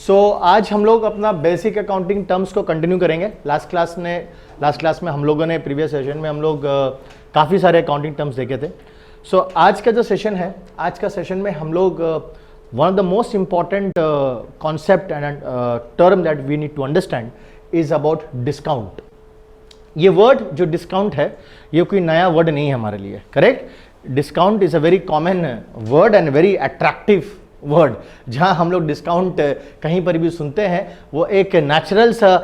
आज हम लोग अपना बेसिक अकाउंटिंग टर्म्स को कंटिन्यू करेंगे। लास्ट क्लास में हम लोगों ने प्रीवियस सेशन में हम लोग काफ़ी सारे अकाउंटिंग टर्म्स देखे थे। आज का जो सेशन है, आज का सेशन में हम लोग one of the most important concept and term that we need to understand is about discount. ये वर्ड जो डिस्काउंट है, ये कोई नया वर्ड नहीं है हमारे लिए, correct. Discount is a very common word and very attractive word. जहाँ हम लोग डिस्काउंट कहीं पर भी सुनते हैं वो एक नेचुरल सा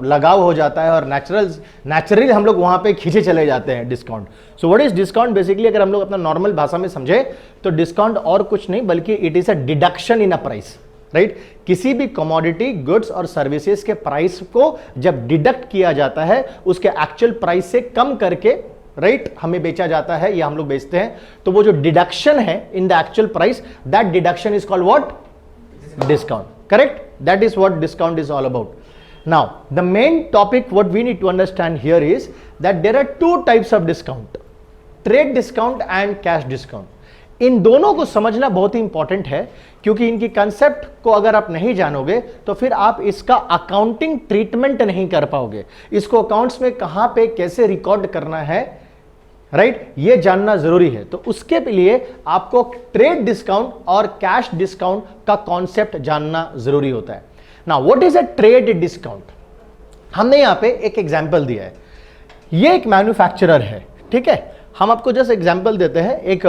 लगाव हो जाता है और नेचुरली हम लोग वहाँ पे खींचे चले जाते हैं discount. So what is discount? Basically अगर हम लोग अपना नॉर्मल भाषा में समझे तो डिस्काउंट और कुछ नहीं बल्कि it is a deduction in a price, right. किसी भी कमोडिटी, गुड्स और सर्विसेज के प्राइस को जब डिडक्ट किया जाता है उसके एक्चुअल प्राइस से कम करके, राइट, हमें बेचा जाता है या हम लोग बेचते हैं, तो वो जो डिडक्शन है in the actual price, that deduction is called what? Discount, correct. That is what discount is all about. Now the main topic what we need to understand here is that there are two types of discount, trade discount and cash discount. इन दोनों को समझना बहुत ही important है, क्योंकि इनकी concept को अगर आप नहीं जानोगे तो फिर आप इसका अकाउंटिंग ट्रीटमेंट नहीं कर पाओगे। इसको अकाउंट्स में कहां पे कैसे रिकॉर्ड करना है, राइट, ये जानना जरूरी है। तो उसके लिए आपको ट्रेड डिस्काउंट और कैश डिस्काउंट का कॉन्सेप्ट जानना जरूरी होता है। Now what is a trade discount? हमने यहां पे एक एग्जांपल दिया है। ये एक मैन्युफैक्चरर है, ठीक है। हम आपको जस्ट एग्जांपल देते हैं एक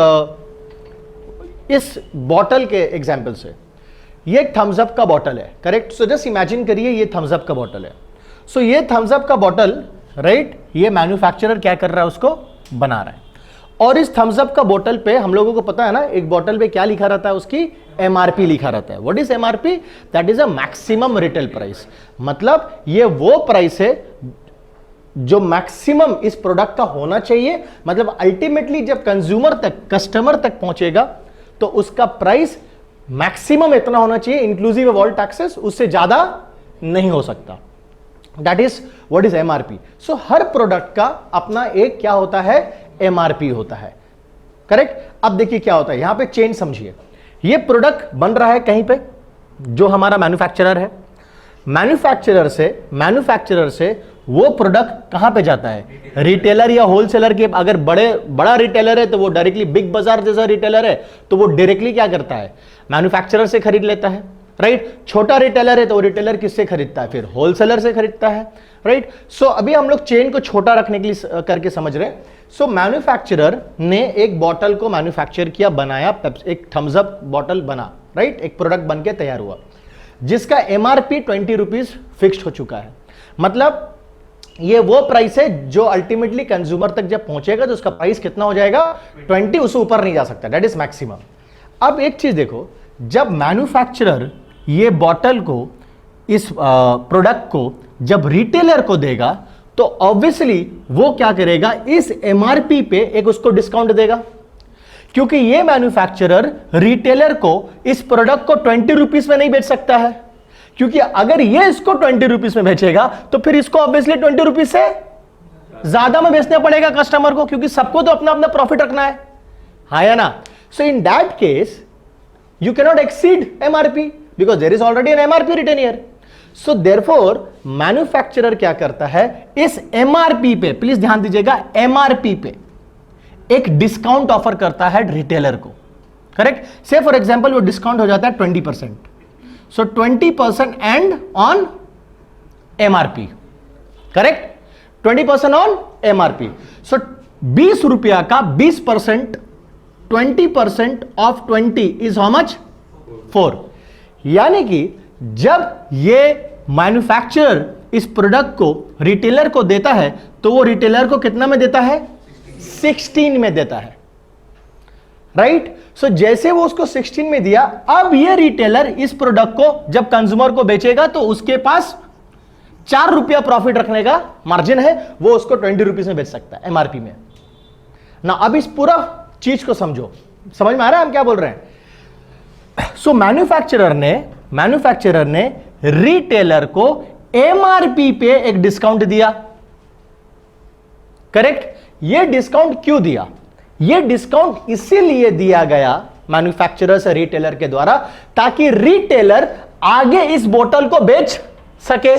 इस बॉटल के एग्जांपल से। ये एक थम्स अप का बॉटल है, करेक्ट। सो जस्ट इमेजिन करिए ये थम्स अप का बॉटल है। सो ये थम्स अप का बॉटल, राइट, ये मैन्युफैक्चरर क्या कर रहा है, उसको बना रहा है। और इस थम्स अप का बोतल पे हम लोगों को पता है ना, एक बोतल पे क्या लिखा रहता है, उसकी एमआरपी लिखा रहता है। What is MRP? That is a maximum retail price. मतलब ये वो प्राइस है जो मैक्सिमम इस प्रोडक्ट का होना चाहिए। मतलब अल्टीमेटली जब कंज्यूमर तक, कस्टमर तक पहुंचेगा तो उसका प्राइस मैक्सिमम इतना होना चाहिए, इंक्लूसिव ऑफ ऑल टैक्सेस, उससे ज्यादा नहीं हो सकता। That is what is MRP. So her product का अपना एक क्या होता है, एमआरपी होता है, करेक्ट। अब देखिए क्या होता है, यहां पे चेन समझिए। ये प्रोडक्ट बन रहा है कहीं पे, जो हमारा मैन्युफैक्चरर है। मैन्युफैक्चरर से वो प्रोडक्ट कहां पे जाता है, रिटेलर या होलसेलर के। अगर बड़ा रिटेलर है तो वो डायरेक्टली, बिग बाजार जैसा रिटेलर है तो वो डायरेक्टली क्या करता है, मैन्युफैक्चरर से खरीद लेता है, राइट। छोटा रिटेलर है तो वो रिटेलर किससे खरीदता है, फिर होलसेलर से खरीदता है, राइट। सो अभी हम लोग चेन को छोटा रखने के लिए करके समझ रहे हैं। सो मैन्युफैक्चरर ने एक बॉटल को मैन्युफैक्चर किया, बनाया, एक थम्स अप बॉटल बना, राइट, एक प्रोडक्ट बन के तैयार हुआ, जिसका एमआरपी 20 रुपीज फिक्स्ड हो चुका है। मतलब ये वो प्राइस है जो अल्टीमेटली कंज्यूमर तक जब पहुंचेगा तो उसका प्राइस कितना हो जाएगा, 20, उससे ऊपर नहीं जा सकता, दैट इज मैक्सिमम। अब एक चीज देखो, जब मैन्युफैक्चरर ये बॉटल को, इस प्रोडक्ट को जब रिटेलर को देगा तो ऑब्वियसली वो क्या करेगा, इस एमआरपी पे एक उसको डिस्काउंट देगा, क्योंकि ये मैन्युफैक्चरर रिटेलर को इस प्रोडक्ट को 20 रुपीज में नहीं बेच सकता है, क्योंकि अगर ये इसको 20 रुपीज में बेचेगा तो फिर इसको ऑब्वियसली 20 रुपीज से ज्यादा में बेचना पड़ेगा कस्टमर को, क्योंकि सबको तो अपना अपना प्रॉफिट रखना है, हाँ या ना। So in that case you cannot exceed MRP because there is already an MRP written here. So therefore manufacturer क्या करता है, इस MRP पे, प्लीज ध्यान दीजिएगा, MRP पे एक डिस्काउंट ऑफर करता है रिटेलर को, करेक्ट। से फॉर एग्जांपल वो डिस्काउंट हो जाता है 20%। सो 20% and on MRP, correct, 20% on MRP। सो 20 रुपया का 20%, 20% ऑफ 20 इज हाउ मच, 4। यानी कि जब ये मैन्युफैक्चरर इस प्रोडक्ट को रिटेलर को देता है तो वो रिटेलर को कितना में देता है, 16 में देता है, राइट। सो जैसे वो उसको 16 में दिया, अब ये रिटेलर इस प्रोडक्ट को जब कंज्यूमर को बेचेगा तो उसके पास 4 रुपया प्रॉफिट रखने का मार्जिन है, वो उसको 20 रुपीज में बेच सकता है एमआरपी में ना। अब इस पूरा चीज को समझो, समझ में आ रहा है हम क्या बोल रहे हैं। सो मैन्युफैक्चरर ने रिटेलर को एमआरपी पे एक डिस्काउंट दिया, करेक्ट। ये डिस्काउंट क्यों दिया? ये डिस्काउंट इसीलिए दिया गया मैन्युफैक्चरर से रिटेलर के द्वारा, ताकि रिटेलर आगे इस बोतल को बेच सके,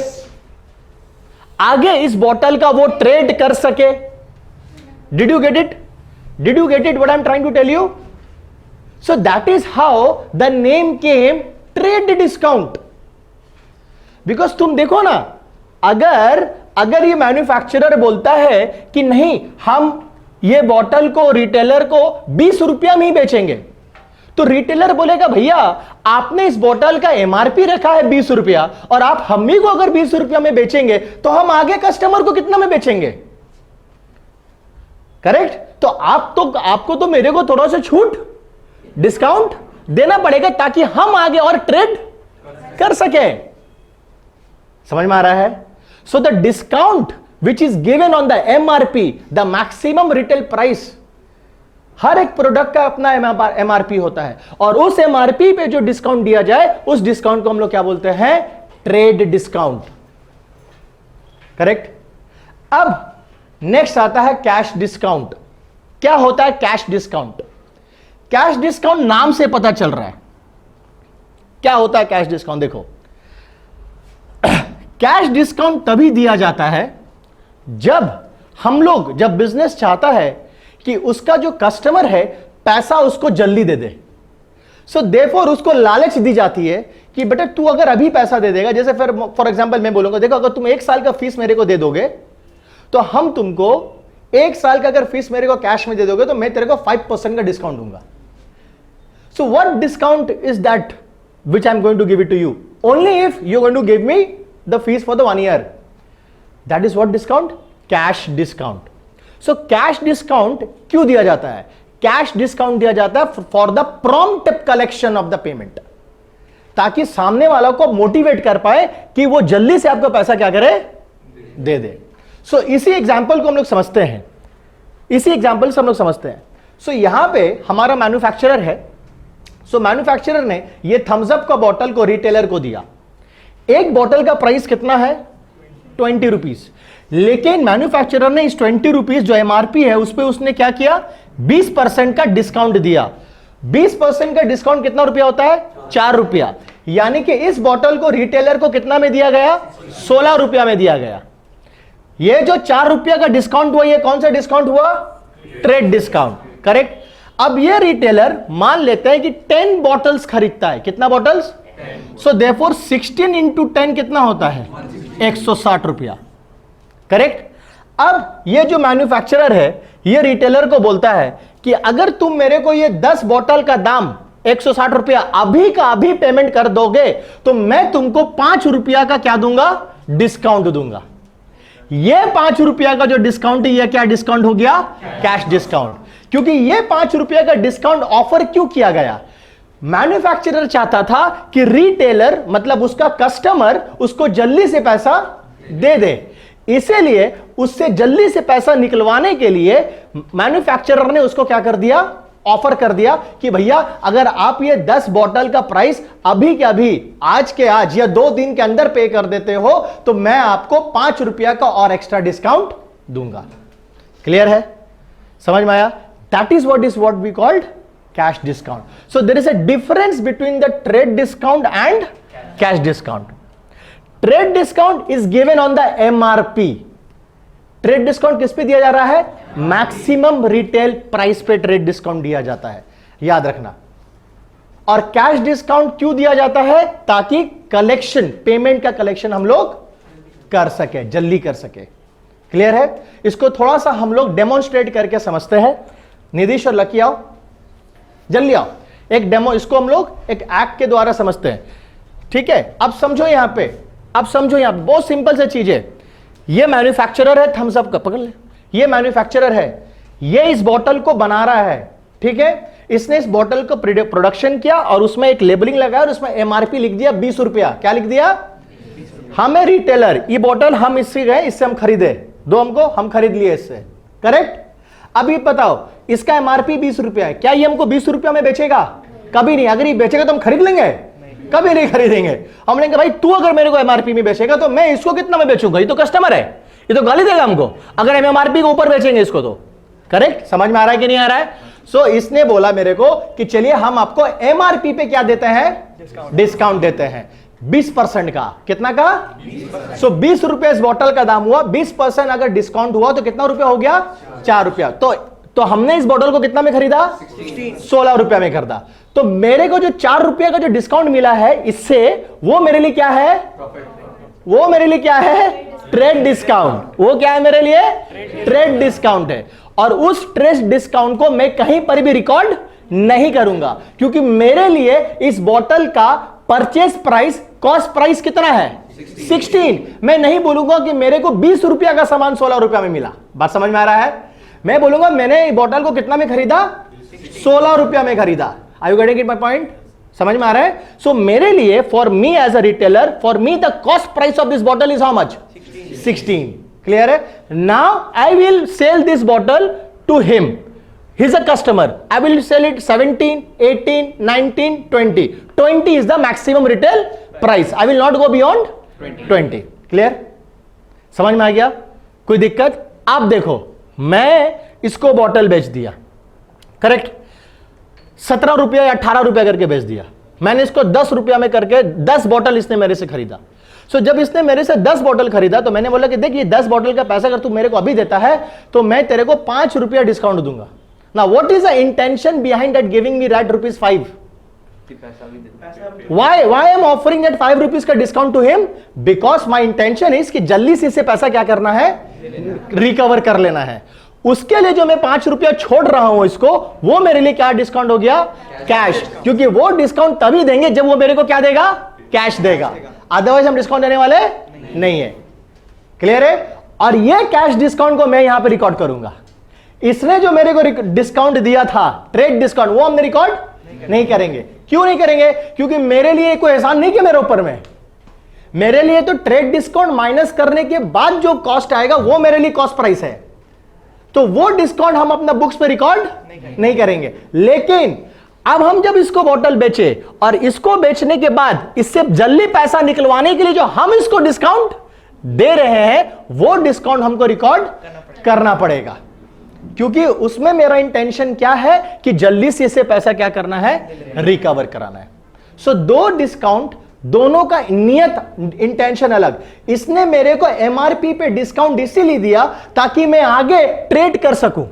आगे इस बोतल का वो ट्रेड कर सके। Did you get it? Did you get it what I am trying to tell you? So that is how the name came trade discount. Because तुम देखो ना, अगर ये मैन्युफैक्चरर बोलता है कि नहीं, हम ये बोतल को रिटेलर को 20 रुपया में ही बेचेंगे, तो रिटेलर बोलेगा भैया आपने इस बोतल का एमआरपी रखा है 20 रुपया, और आप हम ही को अगर 20 रुपया में बेचेंगे तो हम आगे कस्टमर को कितना में बेचेंगे? करेक्ट? तो आपको तो मेरे को थोड़ा सा छूट, डिस्काउंट देना पड़ेगा ताकि हम आगे और ट्रेड कर सके। समझ में आ रहा है? So the discount which is given on the MRP, the maximum retail price, हर एक प्रोडक्ट का अपना एमआरपी होता है, और उस एमआरपी पे जो डिस्काउंट दिया जाए उस डिस्काउंट को हम लोग क्या बोलते हैं? Trade discount. करेक्ट? अब नेक्स्ट आता है कैश डिस्काउंट। क्या होता है कैश डिस्काउंट? कैश डिस्काउंट नाम से पता चल रहा है क्या होता है कैश डिस्काउंट। देखो, कैश डिस्काउंट तभी दिया जाता है जब बिजनेस चाहता है कि उसका जो कस्टमर है पैसा उसको जल्दी दे दे। सो देयरफॉर उसको लालच दी जाती है कि बेटा तू अगर अभी पैसा दे देगा, जैसे फिर फॉर एग्जांपल मैं बोलूंगा देखो अगर तुम 1 साल का फीस मेरे को दे दोगे तो हम तुमको 1 साल का अगर फीस मेरे को कैश में दे दोगे तो मैं तेरे को 5% का डिस्काउंट दूंगा। So what discount is that which I am going to give it to you? Only if you are going to give me the fees for the 1 year. That is what discount? Cash discount. So cash discount क्यों दिया जाता है? Cash discount दिया जाता है for the prompt collection of the payment, ताकि सामने वाला को मोटिवेट कर पाए कि वो जल्दी से आपका पैसा क्या करे? दे दे। सो इसी एग्जांपल को हम लोग समझते हैं, इसी एग्जांपल से हम लोग समझते हैं। सो यहां पे हमारा मैन्युफैक्चरर है। सो मैन्युफैक्चरर ने ये थम्स अप का बॉटल को रिटेलर को दिया। एक बॉटल का प्राइस कितना है? 20 रुपीज। लेकिन मैन्युफैक्चरर ने इस 20 रुपीज जो एमआरपी है उस पर उसने क्या किया? 20% का डिस्काउंट दिया। 20% का डिस्काउंट कितना रुपया होता है? 4 रुपया। यानी कि इस बॉटल को रिटेलर को कितना में दिया गया? 16 रुपया में दिया गया। ये जो 4 रुपया का डिस्काउंट हुआ, ये कौन सा डिस्काउंट हुआ? Trade discount. करेक्ट? अब ये रिटेलर मान लेते हैं कि 10 बॉटल्स खरीदता है। कितना बॉटल्स? सो देयरफॉर 16 इंटू 10 कितना होता है? 160 रुपया। करेक्ट? अब ये जो मैन्युफैक्चरर है ये रिटेलर को बोलता है कि अगर तुम मेरे को ये 10 बॉटल का दाम 160 रुपया अभी का अभी पेमेंट कर दोगे तो मैं तुमको 5 रुपया का क्या दूंगा? डिस्काउंट दूंगा। ये 5 रुपया का जो डिस्काउंट है ये क्या डिस्काउंट हो गया? Cash discount. क्योंकि ये 5 रुपया का डिस्काउंट ऑफर क्यों किया गया? मैन्युफैक्चरर चाहता था कि रिटेलर मतलब उसका कस्टमर उसको जल्दी से पैसा दे दे, इसीलिए उससे जल्दी से पैसा निकलवाने के लिए मैन्युफैक्चरर ने उसको क्या कर दिया? ऑफर कर दिया कि भैया अगर आप ये 10 बॉटल का प्राइस अभी के अभी आज के आज या 2 दिन के अंदर पे कर देते हो तो मैं आपको 5 रुपया का और एक्स्ट्रा डिस्काउंट दूंगा। क्लियर है? समझ में आया? That is what we called cash discount. So there is a difference between the trade discount and cash discount. Trade discount is given on the MRP. Trade discount किस पे दिया जा रहा है? मैक्सिमम रिटेल प्राइस पे trade discount दिया जाता है, याद रखना. और कैश डिस्काउंट क्यों दिया जाता है? ताकि कलेक्शन, पेमेंट का कलेक्शन हम लोग कर सके, जल्दी कर सके. क्लियर है? इसको थोड़ा सा हम लोग डेमोन्स्ट्रेट करके समझते हैं. निधीश और लकी आओ, जल्दी आओ. एक डेमो, इसको हम लोग एक एक्ट के द्वारा समझते हैं. ठीक है? अब समझो यहां पे, अब समझो यहां पे बहुत सिंपल से चीज है. ये मैन्युफैक्चरर है थम्स अप का, पकड़ ले. ये मैन्युफैक्चरर है, ये इस बोतल को बना रहा है. ठीक है? इसने इस बोतल को प्रोडक्शन किया और उसमें एक लेबलिंग लगाया और उसमें एमआरपी लिख दिया 20 रुपया. क्या लिख दिया? हमें रिटेलर, ये बोतल हम इससे गए, इससे हम खरीदे, दो हमको, हम खरीद लिए इससे. करेक्ट? अब ये बताओ, इसका एमआरपी 20 रुपया है. क्या ये हमको 20 रुपया में बेचेगा? कभी नहीं. अगर ये बेचेगा तो हम खरीद लेंगे? कभी नहीं खरीदेंगे. हम लेंगे भाई तू अगर मेरे को एमआरपी में बेचेगा तो मैं इसको कितना में बेचूंगा? ये तो कस्टमर है, ये तो गाली देगा हमको अगर हम एमआरपी के ऊपर बेचेंगे इसको तो. करेक्ट? समझ में आ रहा है कि नहीं आ रहा है? सो इसने बोला मेरे को कि चलिए हम आपको एमआरपी पे क्या देते हैं? डिस्काउंट देते हैं. 20% का। कितना का? सो 20 रुपए इस बोतल का दाम हुआ, 20% अगर डिस्काउंट हुआ तो कितना रुपया हो गया? 4 रुपया। तो हमने इस बोतल को कितना में खरीदा? 16 रुपया में खरीदा। तो मेरे को जो 4 रुपया का जो डिस्काउंट मिला है इससे, वो मेरे लिए क्या है? वो मेरे लिए क्या है? Trade discount. वो क्या है मेरे लिए? ट्रेड डिस्काउंट है। और उस ट्रेड डिस्काउंट को मैं कहीं पर भी रिकॉर्ड नहीं करूंगा, क्योंकि मेरे लिए इस बोतल का परचेस प्राइस, कॉस्ट प्राइस कितना है? 16। मैं नहीं बोलूंगा कि मेरे को 20 रुपया का सामान 16 रुपया में मिला। बात समझ में आ रहा है? मैं बोलूंगा मैंने बोतल को कितना में खरीदा? 16 रुपया में खरीदा। Are you getting it my point? समझ में आ रहा है? सो मेरे लिए, for me as a retailer, for me the cost price of this bottle is how much? 16। Clear है? Now I will sell this bottle to him. He is a customer. I will sell it 17, 18, 19, 20. 20 is the maximum retail price. I will not go beyond 20. Clear? समझ में आ गया? कोई दिक्कत? आप देखो, मैं इसको बॉटल बेच दिया, करेक्ट? 17 रुपया या 18 रुपया करके बेच दिया। मैंने इसको 10 रुपया में करके 10 बॉटल इसने मेरे से खरीदा। सो जब इसने मेरे से 10 बॉटल खरीदा तो मैंने बोला कि देख, ये 10 बॉटल का पैसा अगर तू मेरे को अभी देता है तो मैं तेरे को 5 रुपया डिस्काउंट दूंगा। Now, what is the intention behind that giving me that ₹5? Why I am offering that 5 rupees का discount to him? Because my intention is कि जल्दी से इसे पैसा क्या करना है? रिकवर कर लेना है। उसके लिए जो मैं 5 रुपया छोड़ रहा हूं इसको, वो मेरे लिए क्या डिस्काउंट हो गया? कैश। क्योंकि वो डिस्काउंट तभी देंगे जब वो मेरे को क्या देगा? कैश देगा। अदरवाइज हम डिस्काउंट देने वाले नहीं है। क्लियर है? और ये कैश डिस्काउंट को मैं यहां पर रिकॉर्ड करूंगा। इसने जो मेरे को डिस्काउंट दिया था, ट्रेड डिस्काउंट, वो हम रिकॉर्ड नहीं करेंगे। क्यों नहीं करेंगे? क्योंकि मेरे लिए कोई एहसान नहीं किया मेरे ऊपर में। मेरे लिए तो ट्रेड डिस्काउंट माइनस करने के बाद जो कॉस्ट आएगा वो मेरे लिए कॉस्ट प्राइस है, तो वो डिस्काउंट हम अपना बुक्स पे रिकॉर्ड नहीं करेंगे। लेकिन अब हम जब इसको बोतल बेचे और इसको बेचने के बाद इससे जल्दी पैसा निकलवाने के लिए जो हम इसको डिस्काउंट दे रहे हैं, वो डिस्काउंट हमको रिकॉर्ड करना पड़ेगा। क्योंकि उसमें मेरा इंटेंशन क्या है कि जल्दी से इसे पैसा क्या करना है? रिकवर कराना है। सो दो डिस्काउंट, दोनों का नियत इंटेंशन अलग। इसने मेरे को एमआरपी पे डिस्काउंट इसीलिए दिया ताकि मैं आगे ट्रेड कर सकूं।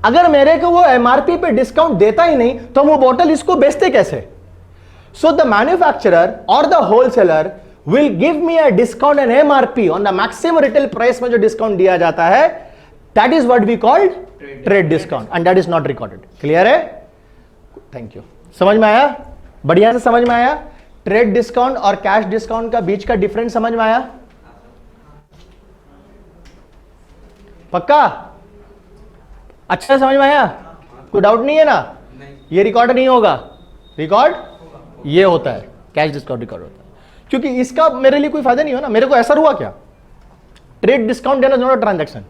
अगर मेरे को वो एमआरपी पे डिस्काउंट देता ही नहीं तो हम वो बोतल इसको बेचते कैसे? सो द मैन्युफैक्चरर और the wholesaler will give me a discount and MRP on the maximum retail price में जो डिस्काउंट दिया जाता है, that is what we called trade discount and that is not recorded. Clear है? Thank you. समझ में आया? बढ़िया से समझ में आया? ट्रेड डिस्काउंट और कैश डिस्काउंट का बीच का डिफरेंस समझ में आया? पक्का? अच्छा समझ में आया? कोई डाउट नहीं है ना? ये रिकॉर्ड नहीं होगा। रिकॉर्ड ये होता है, कैश डिस्काउंट रिकॉर्ड होता है। क्योंकि इसका मेरे लिए कोई फायदा नहीं हो ना। मेरे को ऐसा हुआ क्या? ट्रेड डिस्काउंट देना नॉट ट्रांजैक्शन।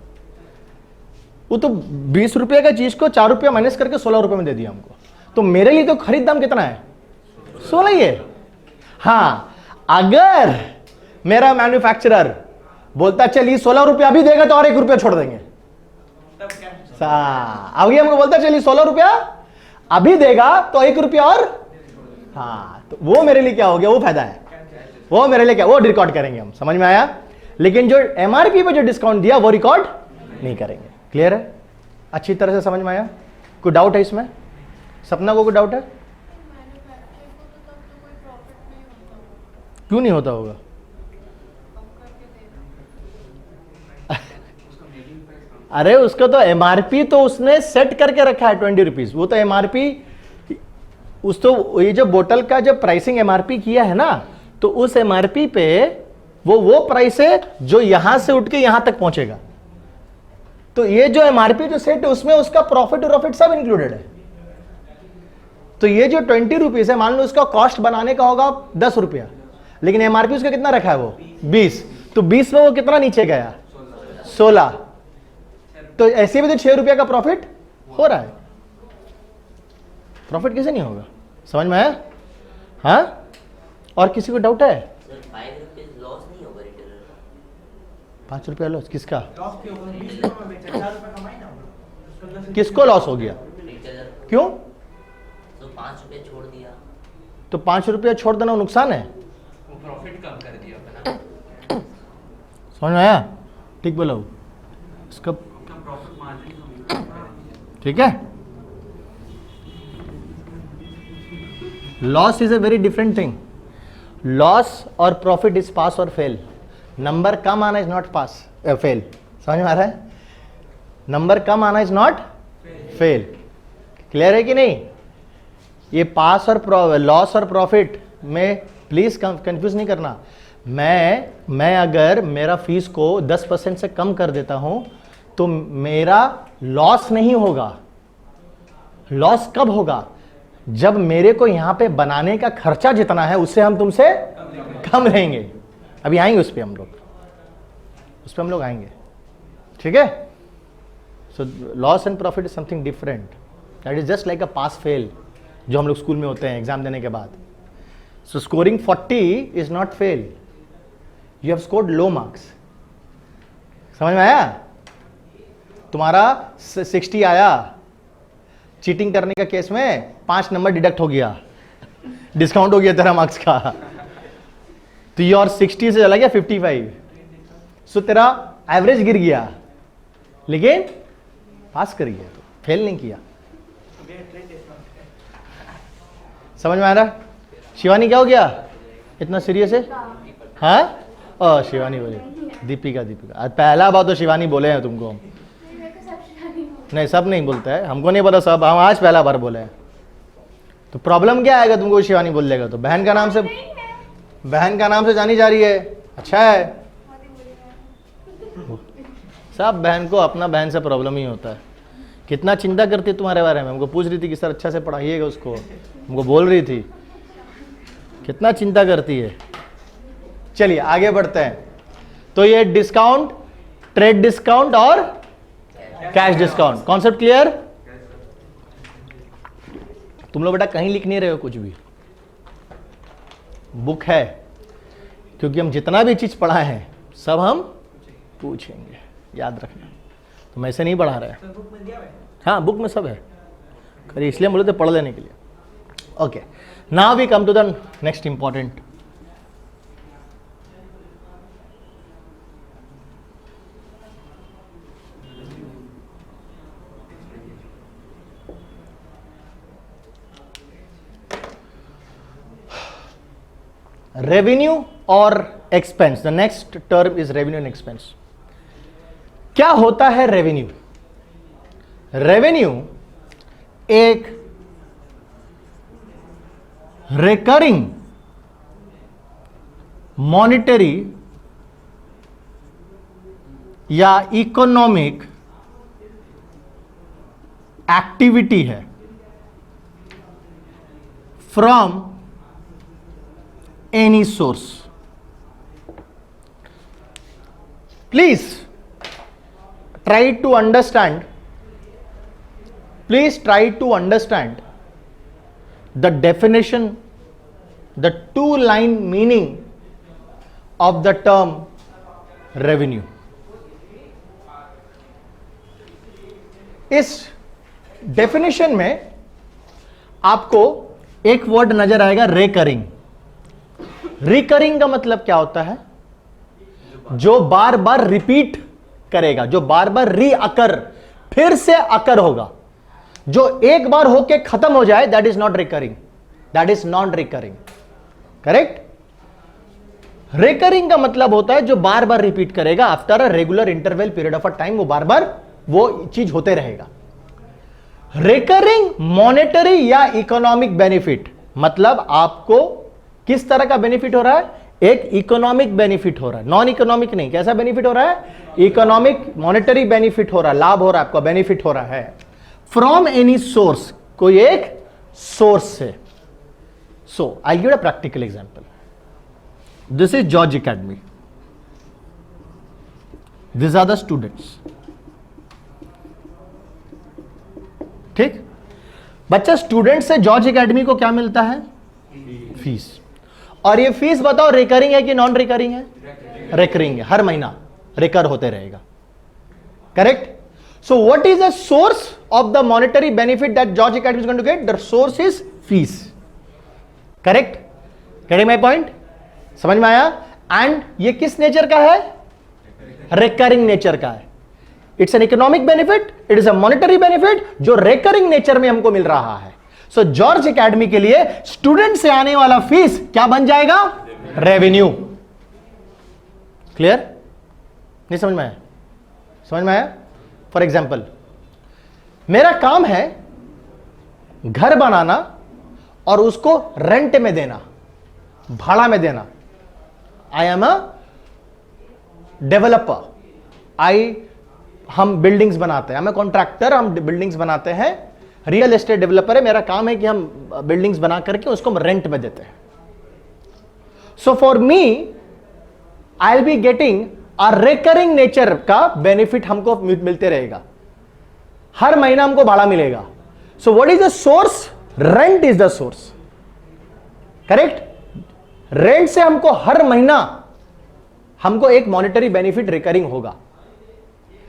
वो तो 20 रुपए का चीज को 4 रुपया माइनस करके 16 रुपए में दे दिया हमको। तो मेरे लिए तो खरीद दाम कितना है? 16 ही है। हाँ, अगर मेरा मैन्युफैक्चरर बोलता चलिए 16 रुपया भी देगा तो और 1 रुपया छोड़ देंगे, अभी हमको बोलता चलिए 16 रुपया अभी देगा तो 1 रुपया और, हाँ, तो वो मेरे लिए क्या हो गया? वो फायदा है। वो मेरे लिए क्या? वो रिकॉर्ड करेंगे हम। समझ में आया? लेकिन जो एमआरपी पे जो डिस्काउंट दिया वो रिकॉर्ड नहीं करेंगे। क्लियर है? अच्छी तरह से समझ में आया? कोई डाउट है इसमें? सपना को कोई डाउट है? क्यों नहीं होता होगा? अरे उसका तो एमआरपी तो उसने सेट करके रखा है 20 रुपीज। वो तो एमआरपी, उस तो ये जो बोतल का जब प्राइसिंग एमआरपी किया है ना, तो उस एमआरपी पे वो प्राइस है जो यहां से उठ के यहां तक पहुंचेगा। तो ये जो एमआरपी जो सेट है उसमें उसका प्रॉफिट सब इंक्लूडेड है। तो ये जो 20 रुपीज है, मान लो उसका कॉस्ट बनाने का होगा 10 रुपया, लेकिन एमआरपी उसका कितना रखा है? वो 20। तो 20 में वो कितना नीचे गया? 16। तो ऐसे भी तो 6 रुपया का प्रॉफिट हो रहा है। प्रॉफिट कैसे नहीं होगा? समझ में आया? हाँ, और किसी को डाउट है? 5 रुपया लॉस किसका? किसको लॉस हो गया? क्यों? तो 5 रुपये छोड़ दिया। तो 5 रुपया छोड़ देना नुकसान है? प्रॉफिट कम कर दिया अपना, समझ में आया? ठीक बोला वो इसका, प्रॉफिट मार्जिन। ठीक है। Loss is a very different thing. Loss और प्रॉफिट इज पास और फेल। नंबर कम आना इज नॉट पास फेल। समझ में आ रहा है? नंबर कम आना इज नॉट फेल। क्लियर है कि नहीं? ये पास और लॉस और प्रॉफिट में प्लीज कंफ्यूज नहीं करना। मैं अगर मेरा फीस को 10% से कम कर देता हूं तो मेरा लॉस नहीं होगा। लॉस कब होगा? जब मेरे को यहां पे बनाने का खर्चा जितना है उससे हम तुमसे कम लेंगे। अभी आएंगे उस पर हम लोग आएंगे। ठीक है? So loss and profit is something different. That is just like a pass fail जो हम लोग स्कूल में होते हैं एग्जाम देने के बाद। So scoring 40 is not fail, you have scored low marks. समझ में आया? तुम्हारा 60 आया, चीटिंग करने का केस में 5 नंबर डिडक्ट हो गया, डिस्काउंट हो गया तेरा मार्क्स का, तो योर 60 से चला गया 55। सो तेरा एवरेज गिर गया लेकिन पास कर गया, तो फेल नहीं किया। समझ में आ रहा? शिवानी क्या हो गया? इतना सीरियस है? हाँ शिवानी बोले, दीपिका आज पहला बात तो शिवानी बोले हैं तुमको। नहीं सब नहीं बोलता है, हमको नहीं पता सब, हम आज पहला बार बोले हैं। तो प्रॉब्लम क्या आएगा तुमको? शिवानी बोल देगा तो बहन का नाम से जानी जा रही है। अच्छा है, सब बहन को अपना बहन से प्रॉब्लम ही होता है। कितना चिंता करती है तुम्हारे बारे में, हमको पूछ रही थी कि सर अच्छा से पढ़ाइएगा उसको, हमको बोल रही थी कितना चिंता करती है। चलिए आगे बढ़ते हैं। तो ये डिस्काउंट, ट्रेड डिस्काउंट और कैश डिस्काउंट, कॉन्सेप्ट क्लियर? तुम लोग बेटा कहीं लिख नहीं रहे हो कुछ भी, बुक है, क्योंकि हम जितना भी चीज पढ़ा है सब हम पूछेंगे, याद रखना। तो ऐसे नहीं पढ़ा रहे, हाँ बुक में सब है, खरी इसलिए बोले थे पढ़ लेने के लिए। Okay, now we come to the next important. Revenue और expense. The next term is revenue and expense. क्या होता है रेवेन्यू? रेवेन्यू एक रिकरिंग मॉनिटरी या इकोनॉमिक एक्टिविटी है from any source. Please try to understand, please try to understand the definition, the two-line meaning of the term revenue. इस definition में आपको एक वर्ड नजर आएगा, रेकरिंग। रिकरिंग का मतलब क्या होता है? जो बार बार रिपीट करेगा, जो बार बार रीअकर, फिर से अकर होगा। जो एक बार होके खत्म हो जाए that is not recurring, that is non recurring. Correct? Recurring का मतलब होता है जो बार बार रिपीट करेगा after a regular interval period of a time, वो बार बार वो चीज होते रहेगा। रिकरिंग मॉनेटरी या इकोनॉमिक बेनिफिट, मतलब आपको किस तरह का बेनिफिट हो रहा है? एक इकोनॉमिक बेनिफिट हो रहा है, नॉन इकोनॉमिक नहीं। कैसा बेनिफिट हो रहा है? इकोनॉमिक मॉनेटरी बेनिफिट हो रहा है, लाभ हो रहा है, आपका बेनिफिट हो रहा है फ्रॉम एनी सोर्स, कोई एक सोर्स से। So I give a practical example. This is George academy, this are the students. ठीक, बच्चा स्टूडेंट से जॉर्ज एकेडमी को क्या मिलता है? फीस। और ये फीस बताओ रिकरिंग है कि नॉन रिकरिंग है? रिकरिंग है, हर महीना रिकर होते रहेगा। Correct? So what is the source of the monetary benefit that George Academy is going to get? The source is fees. Correct? Getting my point? समझ में आया? एंड ये किस नेचर का है? रिकरिंग नेचर का है। It's an economic benefit, it is a monetary benefit जो रिकरिंग नेचर में हमको मिल रहा है। सो जॉर्ज एकेडमी के लिए स्टूडेंट से आने वाला फीस क्या बन जाएगा? रेवेन्यू। क्लियर? नहीं समझ में आया? समझ में आया? फॉर एग्जाम्पल, मेरा काम है घर बनाना और उसको रेंट में देना, भाड़ा में देना। आई एम अ डेवलपर, हम बिल्डिंग्स बनाते हैं, हम कॉन्ट्रैक्टर, हम बिल्डिंग्स बनाते हैं, रियल एस्टेट डेवलपर है। मेरा काम है कि हम बिल्डिंग्स बना करके उसको हम रेंट में देते हैं। So for me I will be getting a recurring nature का बेनिफिट हमको मिलते रहेगा, हर महीना हमको भाड़ा मिलेगा। सो what is the source? Rent is the source, correct? Rent से हमको हर महीना हमको एक मॉनेटरी बेनिफिट रिकरिंग होगा।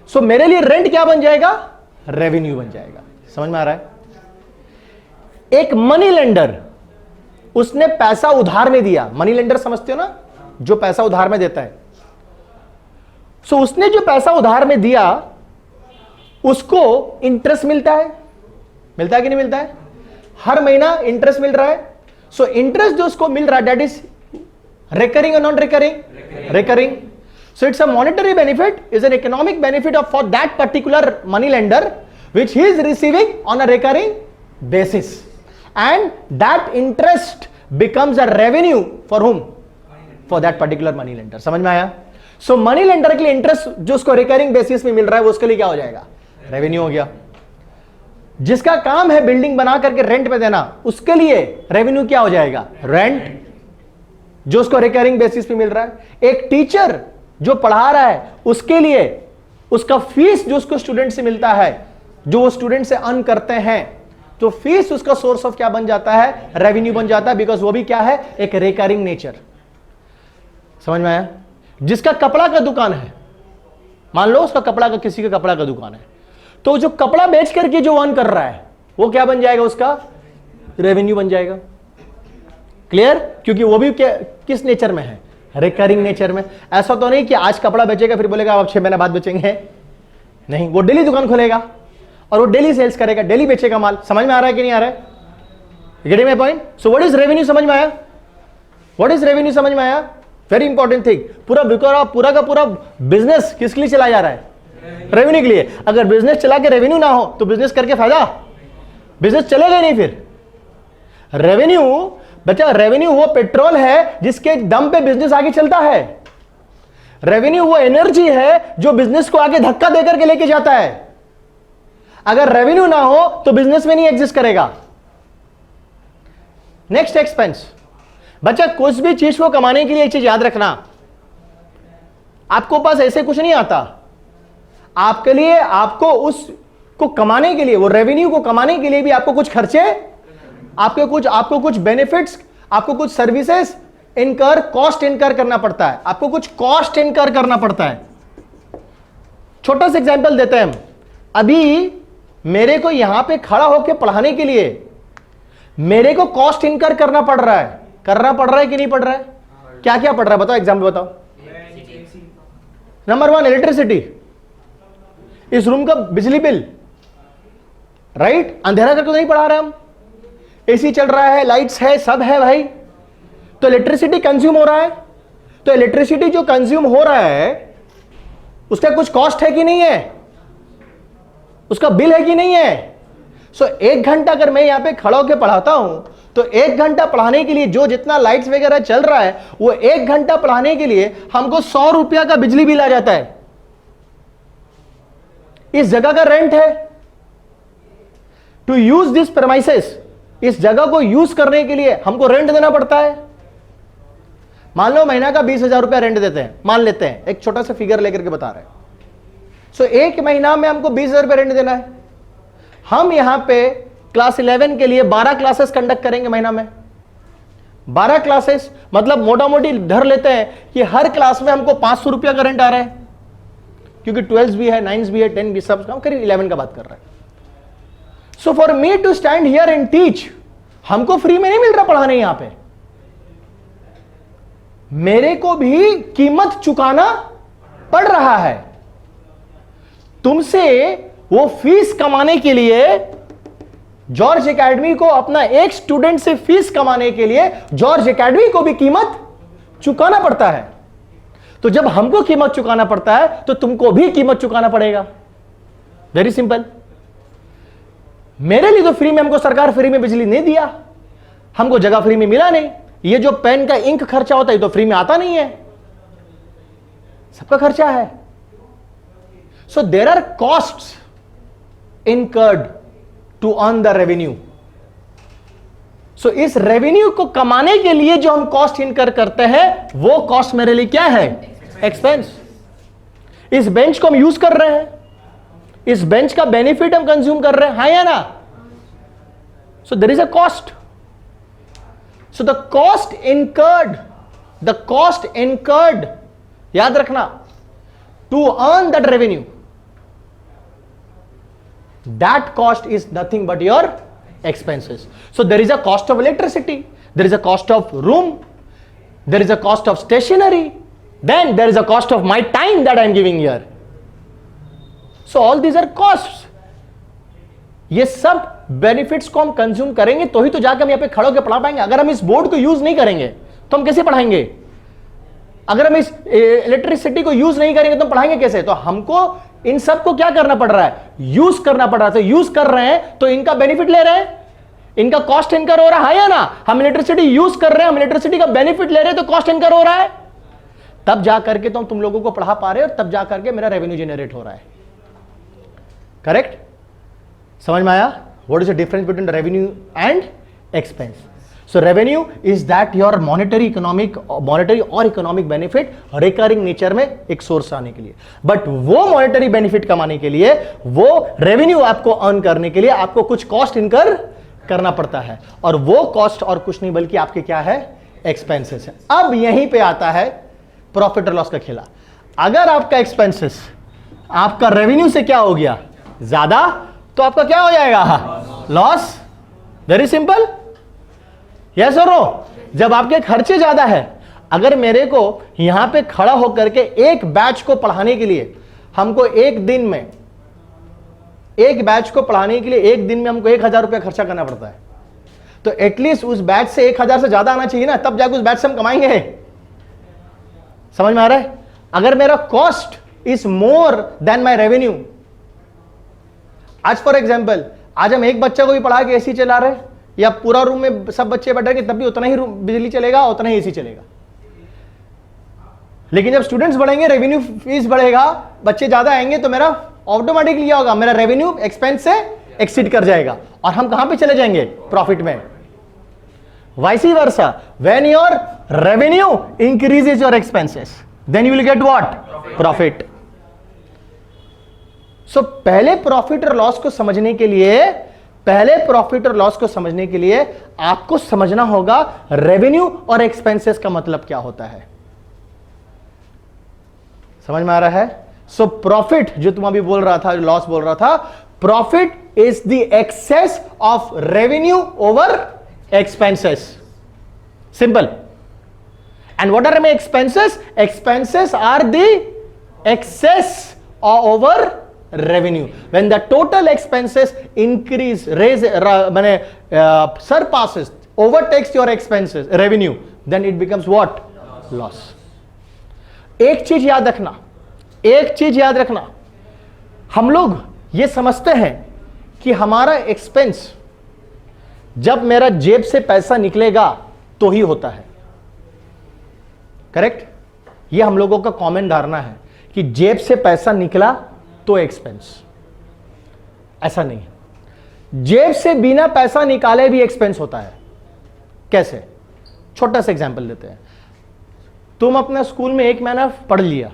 सो मेरे लिए रेंट क्या बन जाएगा? रेवेन्यू बन जाएगा। समझ में आ रहा है? एक मनी लेंडर, उसने पैसा उधार में दिया। मनी लेंडर समझते हो ना, जो पैसा उधार में देता है। सो उसने जो पैसा उधार में दिया उसको इंटरेस्ट मिलता है कि नहीं मिलता है? हर महीना इंटरेस्ट मिल रहा है। सो इंटरेस्ट जो उसको मिल रहा है, दैट इज रिकरिंग और non recurring? Recurring. So it's a monetary benefit, is an economic benefit for that particular money lender which he is receiving on a recurring basis, and that interest becomes a revenue for whom? For that particular money lender. समझ में आया? So money lender के लिए interest जो उसको recurring basis में मिल रहा है वो उसके लिए क्या हो जाएगा? रेवेन्यू हो गया। जिसका काम है बिल्डिंग बना करके रेंट पे देना, उसके लिए रेवेन्यू क्या हो जाएगा? रेंट, जो उसको रिकरिंग बेसिस पे मिल रहा है। एक टीचर जो पढ़ा रहा है उसके लिए उसका फीस जो उसको स्टूडेंट से मिलता है, जो वो स्टूडेंट से अर्न करते हैं, तो फीस उसका सोर्स ऑफ क्या बन जाता है? रेवेन्यू बन जाता है, बिकॉज वो भी क्या है? एक रिकरिंग नेचर। समझ में आया? जिसका कपड़ा का दुकान है, मान लो उसका कपड़ा का, किसी का कपड़ा का दुकान है, तो जो कपड़ा बेच करके जो अर्न कर रहा है वो क्या बन जाएगा? उसका रेवेन्यू बन जाएगा। क्लियर? क्योंकि वो भी क्या, किस नेचर में है? रिकरिंग नेचर में। ऐसा तो नहीं कि आज कपड़ा बेचेगा फिर बोलेगा अब 6 महीने बाद बेचेंगे, नहीं, वो डेली दुकान खोलेगा और वो डेली सेल्स करेगा, डेली बेचेगा माल। समझ में आ रहा है कि नहीं आ रहा है? Getting my point? So what is revenue? समझ में आया? What is revenue? समझ में आया? Very important thing. पूरा का पूरा बिजनेस किसके लिए चला जा रहा है? रेवेन्यू के लिए। अगर बिजनेस चला के रेवेन्यू ना हो तो बिजनेस करके फायदा? बिजनेस चलेगा नहीं फिर। रेवेन्यू बच्चा, रेवेन्यू वो पेट्रोल है जिसके दम पे बिजनेस आगे चलता है। रेवेन्यू वो एनर्जी है जो बिजनेस को आगे धक्का देकर के लेके जाता है। अगर रेवेन्यू ना हो तो बिजनेस में नहीं एग्जिस्ट करेगा। Next, expense. बच्चा, कुछ भी चीज को कमाने के लिए एक चीज याद रखना, आपको पास ऐसे कुछ नहीं आता। आपके लिए, आपको उसको कमाने के लिए, वो रेवेन्यू को कमाने के लिए भी आपको कुछ खर्चे, आपको कुछ बेनिफिट्स, आपको कुछ सर्विसेज इनकर, कॉस्ट इनकर करना पड़ता है। आपको कुछ कॉस्ट इनकर करना पड़ता है। छोटा सा एग्जांपल देते हैं हम। अभी मेरे को यहां पे खड़ा होकर पढ़ाने के लिए मेरे को कॉस्ट इनकर करना पड़ रहा है कि नहीं पड़ रहा है? क्या क्या पड़ रहा है बताओ, एग्जाम्पल बताओ। नंबर 1, इलेक्ट्रिसिटी, इस रूम का बिजली बिल, राइट? अंधेरा करके तो नहीं पढ़ा रहे हम, एसी चल रहा है, लाइट्स है, सब है भाई, तो इलेक्ट्रिसिटी कंज्यूम हो रहा है। तो इलेक्ट्रिसिटी जो कंज्यूम हो रहा है उसका कुछ कॉस्ट है कि नहीं है? उसका बिल है कि नहीं है? सो 1 घंटा अगर मैं यहां पे खड़ा होकर पढ़ाता हूं तो 1 घंटा पढ़ाने के लिए जो जितना लाइट्स वगैरह चल रहा है वो 1 घंटा पढ़ाने के लिए हमको 100 रुपया का बिजली बिल आ जाता है। इस जगह का रेंट है। टू यूज दिस प्रेमाइसेस, इस जगह को यूज करने के लिए हमको रेंट देना पड़ता है। मान लो महीना का 20,000 रुपया रेंट देते हैं, मान लेते हैं, एक छोटा सा फिगर लेकर के बता रहे हैं। सो 1 महीना में हमको 20,000 रुपया रेंट देना है। हम यहां पे क्लास 11 के लिए 12 क्लासेस कंडक्ट करेंगे महीना में। 12 क्लासेस मतलब मोटा मोटी धर लेते हैं कि हर क्लास में हमको 500 रुपया का रेंट आ रहा है, क्योंकि 12 भी है, 9 भी है, 10 भी, सब हम करीब 11 का बात कर रहे हैं। So for me to stand here and teach, हमको फ्री में नहीं मिल रहा पढ़ाने यहां पे। मेरे को भी कीमत चुकाना पड़ रहा है। तुमसे वो फीस कमाने के लिए, जॉर्ज एकेडमी को अपना एक स्टूडेंट से फीस कमाने के लिए जॉर्ज एकेडमी को भी कीमत चुकाना पड़ता है। तो जब हमको कीमत चुकाना पड़ता है तो तुमको भी कीमत चुकाना पड़ेगा। Very simple. मेरे लिए तो फ्री में, हमको सरकार फ्री में बिजली नहीं दिया, हमको जगह फ्री में मिला नहीं। ये जो पेन का इंक खर्चा होता है तो फ्री में आता नहीं है, सबका खर्चा है। So there are costs incurred to earn the revenue. So इस रेवेन्यू को कमाने के लिए जो हम कॉस्ट इनकर करते हैं, वो कॉस्ट मेरे लिए क्या है? एक्सपेंस। इस बेंच को हम यूज कर रहे हैं, इस बेंच का बेनिफिट हम कंज्यूम कर रहे हैं, हाँ या ना? So there is a cost. So the cost incurred, याद रखना, to earn that revenue, that cost is nothing but your expenses. So there is a cost of electricity, there is a cost of room, there is a cost of stationery, then there is a cost of my time that I am giving here. So all these are costs. ये सब benefits को हम consume करेंगे तो ही तो जाकर हम यहां पे खड़े होकर पढ़ा पाएंगे। अगर हम इस बोर्ड को यूज नहीं करेंगे तो हम कैसे पढ़ाएंगे? अगर हम इस इलेक्ट्रिसिटी को यूज नहीं करेंगे तो हम पढ़ाएंगे कैसे? तो हमको इन सब को क्या करना पड़ रहा है? यूज करना पड़ रहा है। तो यूज कर रहे हैं तो इनका बेनिफिट ले रहे हैं, इनका कॉस्ट इनकर हो रहा है या ना? हम इलेक्ट्रिसिटी यूज कर रहे हैं, हम इलेक्ट्रिसिटी का बेनिफिट ले रहे हैं, तो कॉस्ट इनकर हो रहा है। तब जाकर के तो तुम लोगों को पढ़ा पा रहे हो, और तब जाकर के मेरा रेवेन्यू जनरेट हो रहा है। करेक्ट? समझ में आया? What is the difference between revenue and expense? So revenue is that your monetary और इकोनॉमिक बेनिफिट रिकरिंग नेचर में एक सोर्स आने के लिए। बट वो मॉनेटरी बेनिफिट कमाने के लिए, वो रेवेन्यू आपको अर्न करने के लिए आपको कुछ कॉस्ट इनकर करना पड़ता है, और वो कॉस्ट और कुछ नहीं बल्कि आपके क्या है? एक्सपेंसेस है। अब यहीं पे आता है प्रॉफिट और लॉस का खेला। अगर आपका एक्सपेंसेस आपका रेवेन्यू से क्या हो गया? ज्यादा, तो आपका क्या हो जाएगा? लॉस। Very simple. यस और नो? जब आपके खर्चे ज्यादा है, अगर मेरे को यहां पे खड़ा होकर के एक बैच को पढ़ाने के लिए हमको एक दिन में, एक बैच को पढ़ाने के लिए एक दिन में हमको 1000 रुपया खर्चा करना पड़ता है, तो एटलीस्ट उस बैच से 1000 से ज्यादा आना चाहिए ना, तब जाकर उस बैच से हम कमाएंगे। समझ में आ रहा है? अगर मेरा cost is more than my revenue, आज फॉर एग्जाम्पल, आज हम एक बच्चा को भी पढ़ा के एसी चला रहे, या पूरा रूम में सब बच्चे बैठेंगे तब भी उतना ही बिजली चलेगा, उतना ही एसी चलेगा। लेकिन जब स्टूडेंट्स बढ़ेंगे, रेवेन्यू फीस बढ़ेगा, बच्चे ज्यादा आएंगे, तो मेरा ऑटोमेटिकली क्या होगा? मेरा रेवेन्यू एक्सपेंस से एक्सीड कर जाएगा, और हम कहां पे चले जाएंगे? प्रॉफिट में। Vice versa, when your revenue increases your expenses, then you will get what? Profit. So पहले प्रॉफिट और लॉस को समझने के लिए आपको समझना होगा रेवेन्यू और एक्सपेंसेस का मतलब क्या होता है। समझ में आ रहा है? सो प्रॉफिट, जो तुम अभी बोल रहा था, जो लॉस बोल रहा था, profit is the excess of revenue over expenses. Simple. And what are my expenses? Expenses are the excess over revenue. When the total expenses increase, surpasses, overtakes your expenses, revenue, then it becomes what? Loss. एक चीज याद रखना, हम लोग ये समझते हैं कि हमारा एक्सपेंस जब मेरा जेब से पैसा निकलेगा तो ही होता है। करेक्ट? ये हम लोगों का कॉमन धारणा है कि जेब से पैसा निकला तो एक्सपेंस। ऐसा नहीं है। जेब से बिना पैसा निकाले भी एक्सपेंस होता है। कैसे? छोटा सा एग्जांपल लेते हैं। तुम अपना स्कूल में 1 महीना पढ़ लिया,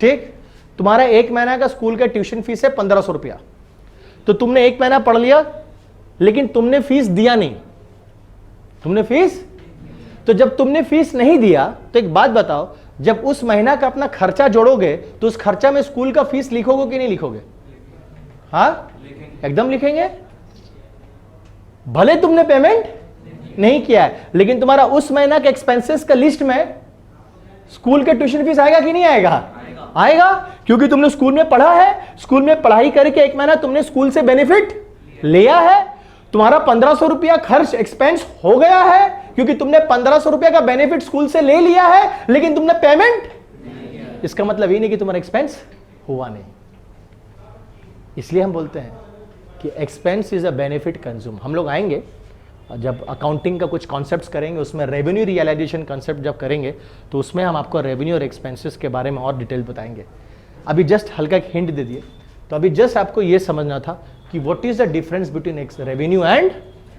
ठीक? तुम्हारा 1 महीना का स्कूल का ट्यूशन फीस है 1500 रुपया। तो तुमने 1 महीना पढ़ लिया, लेकिन तुमने फीस दिया नहीं। तो जब तुमने फीस नहीं दिया, तो एक बात बताओ, जब उस महीना का अपना खर्चा जोड़ोगे तो उस खर्चा में स्कूल का फीस लिखोगे कि नहीं लिखोगे? हाँ, एकदम लिखेंगे। भले तुमने पेमेंट नहीं किया है, लेकिन तुम्हारा उस महीना के एक्सपेंसेस का लिस्ट में स्कूल के ट्यूशन फीस आएगा कि नहीं आएगा? आएगा, क्योंकि तुमने स्कूल में पढ़ा है, स्कूल में पढ़ाई करके एक महीना तुमने स्कूल से बेनिफिट लिया है, तुम्हारा 1500 रुपया खर्च एक्सपेंस हो गया है, क्योंकि तुमने 1500 रुपया का बेनिफिट स्कूल से ले लिया है, लेकिन तुमने पेमेंट, इसका मतलब ये नहीं कि तुम्हारा एक्सपेंस हुआ नहीं। इसलिए हम बोलते हैं कि expense is a benefit consume. हम लोग आएंगे जब अकाउंटिंग का कुछ कॉन्सेप्ट्स करेंगे, उसमें रेवेन्यू रियलाइजेशन कॉन्सेप्ट जब करेंगे तो उसमें हम आपको रेवेन्यू और एक्सपेंसेस के बारे में और डिटेल बताएंगे। अभी जस्ट हल्का एक हिंट दे दिए, तो अभी जस्ट आपको ये समझना था कि what is the difference between revenue and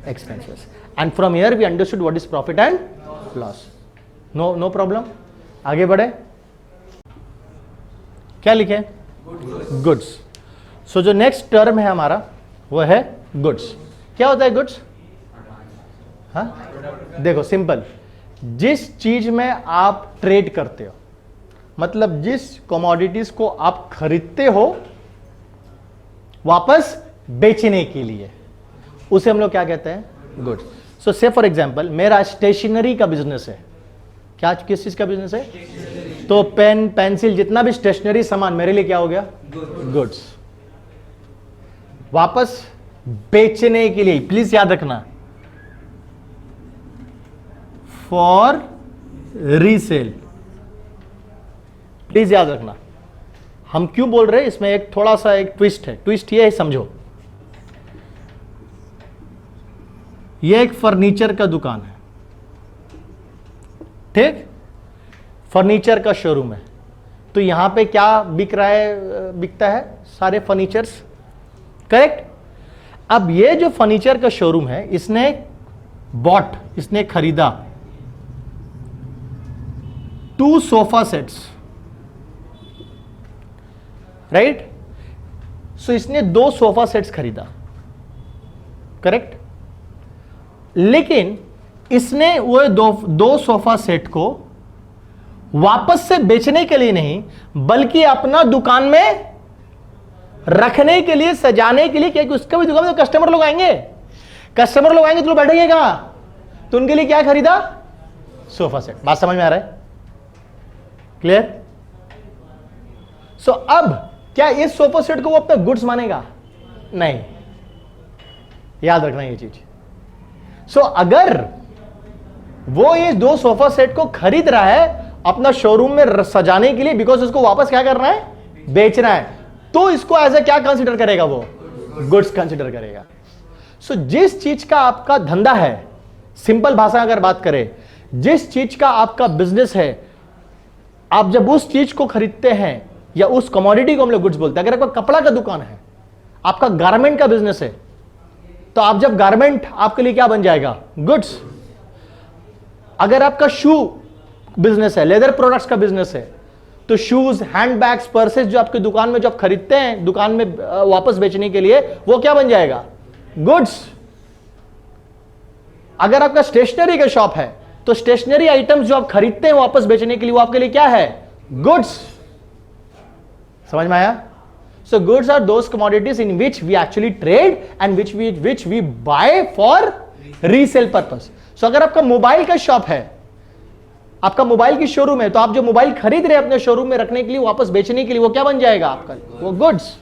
expenses, and from here we understood what is profit and loss. No problem, आगे बढ़े। क्या लिखे? गुड्स। सो जो नेक्स्ट टर्म है हमारा वो है गुड्स। क्या होता है गुड्स? हाँ, देखो सिंपल, जिस चीज में आप ट्रेड करते हो, मतलब जिस कमोडिटीज को आप खरीदते हो वापस बेचने के लिए, उसे हम लोग क्या कहते हैं? गुड्स। सो से फॉर एग्जांपल मेरा स्टेशनरी का बिजनेस है। क्या, किस चीज का बिजनेस है? तो पेन, पेंसिल, जितना भी स्टेशनरी सामान मेरे लिए क्या हो गया? गुड्स। वापस बेचने के लिए, प्लीज याद रखना, फॉर रीसेल, प्लीज याद रखना। हम क्यों बोल रहे हैं, इसमें एक थोड़ा सा एक ट्विस्ट है। ट्विस्ट ये है, समझो, ये एक फर्नीचर का दुकान है, ठीक? फर्नीचर का शोरूम है, तो यहां पे क्या बिक रहा है? बिकता है सारे फर्नीचर्स, करेक्ट? अब ये जो फर्नीचर का शोरूम है, इसने बॉट, इसने खरीदा 2 सोफा सेट्स, राइट? सो इसने 2 सोफा सेट्स खरीदा, करेक्ट? लेकिन इसने वो दो सोफा सेट को वापस से बेचने के लिए नहीं, बल्कि अपना दुकान में रखने के लिए, सजाने के लिए, क्योंकि उसका भी दुकान में तो कस्टमर लोग आएंगे, कस्टमर लोग आएंगे तो लोग बैठेंगे कहां? तो उनके लिए क्या खरीदा? Sofa set. बात समझ में आ रहा है? क्लियर? सो अब क्या इस सोफा सेट को वो अपना गुड्स मानेगा? नहीं, याद रखना ये चीज। सो अगर वो ये 2 सोफा सेट को खरीद रहा है अपना शोरूम में सजाने के लिए, बिकॉज उसको वापस क्या करना है? बेचना है, तो इसको एज ए क्या कंसीडर करेगा? वो गुड्स कंसीडर करेगा। सो जिस चीज का आपका धंधा है, सिंपल भाषा अगर बात करें, जिस चीज का आपका बिजनेस है, आप जब उस चीज को खरीदते हैं या उस कमोडिटी को हम लोग गुड्स बोलते हैं। अगर आपका कपड़ा का दुकान है, आपका गारमेंट का बिजनेस है, तो आप जब गारमेंट आपके लिए क्या बन जाएगा? गुड्स। अगर आपका शू बिजनेस है, लेदर प्रोडक्ट्स का बिजनेस है, तो शूज, हैंडबैग्स, पर्सेस जो आपकी दुकान में जो आप खरीदते हैं दुकान में वापस बेचने के लिए, वो क्या बन जाएगा? गुड्स। अगर आपका स्टेशनरी का शॉप है, तो स्टेशनरी आइटम्स जो आप खरीदते हैं वापस बेचने के लिए, वो आपके लिए क्या है? गुड्स। समझ में आया? So goods are those commodities in which we actually trade and which we buy for resale purpose. So अगर आपका मोबाइल का शॉप है, आपका मोबाइल की शोरूम है, तो आप जो मोबाइल खरीद रहे हैं अपने शोरूम में रखने के लिए, वापस बेचने के लिए, वो क्या बन जाएगा आपका? वो गुड्स।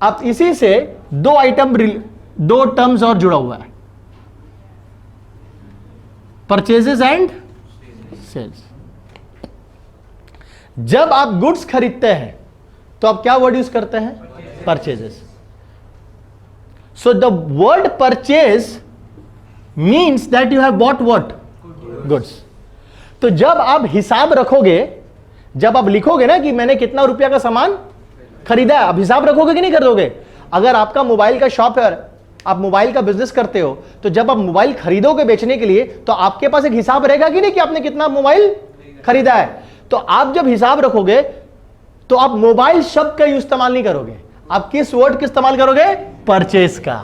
अब इसी से 2 टर्म्स और जुड़ा हुआ है, परचेजेस एंड सेल्स। जब आप गुड्स खरीदते हैं तो आप क्या वर्ड यूज करते हैं? Purchases. So the word purchase means that you have bought what? Goods. तो जब आप हिसाब रखोगे, जब आप लिखोगे ना कि मैंने कितना रुपया का सामान खरीदा है, आप हिसाब रखोगे कि नहीं करोगे? अगर आपका मोबाइल का शॉप है, आप मोबाइल का बिजनेस करते हो, तो जब आप मोबाइल खरीदोगे बेचने के लिए, तो आपके पास एक हिसाब रहेगा कि नहीं कि आपने कितना मोबाइल खरीदा है। तो आप जब हिसाब रखोगे तो आप मोबाइल शब्द का इस्तेमाल नहीं करोगे, आप किस वर्ड का इस्तेमाल करोगे? परचेज का।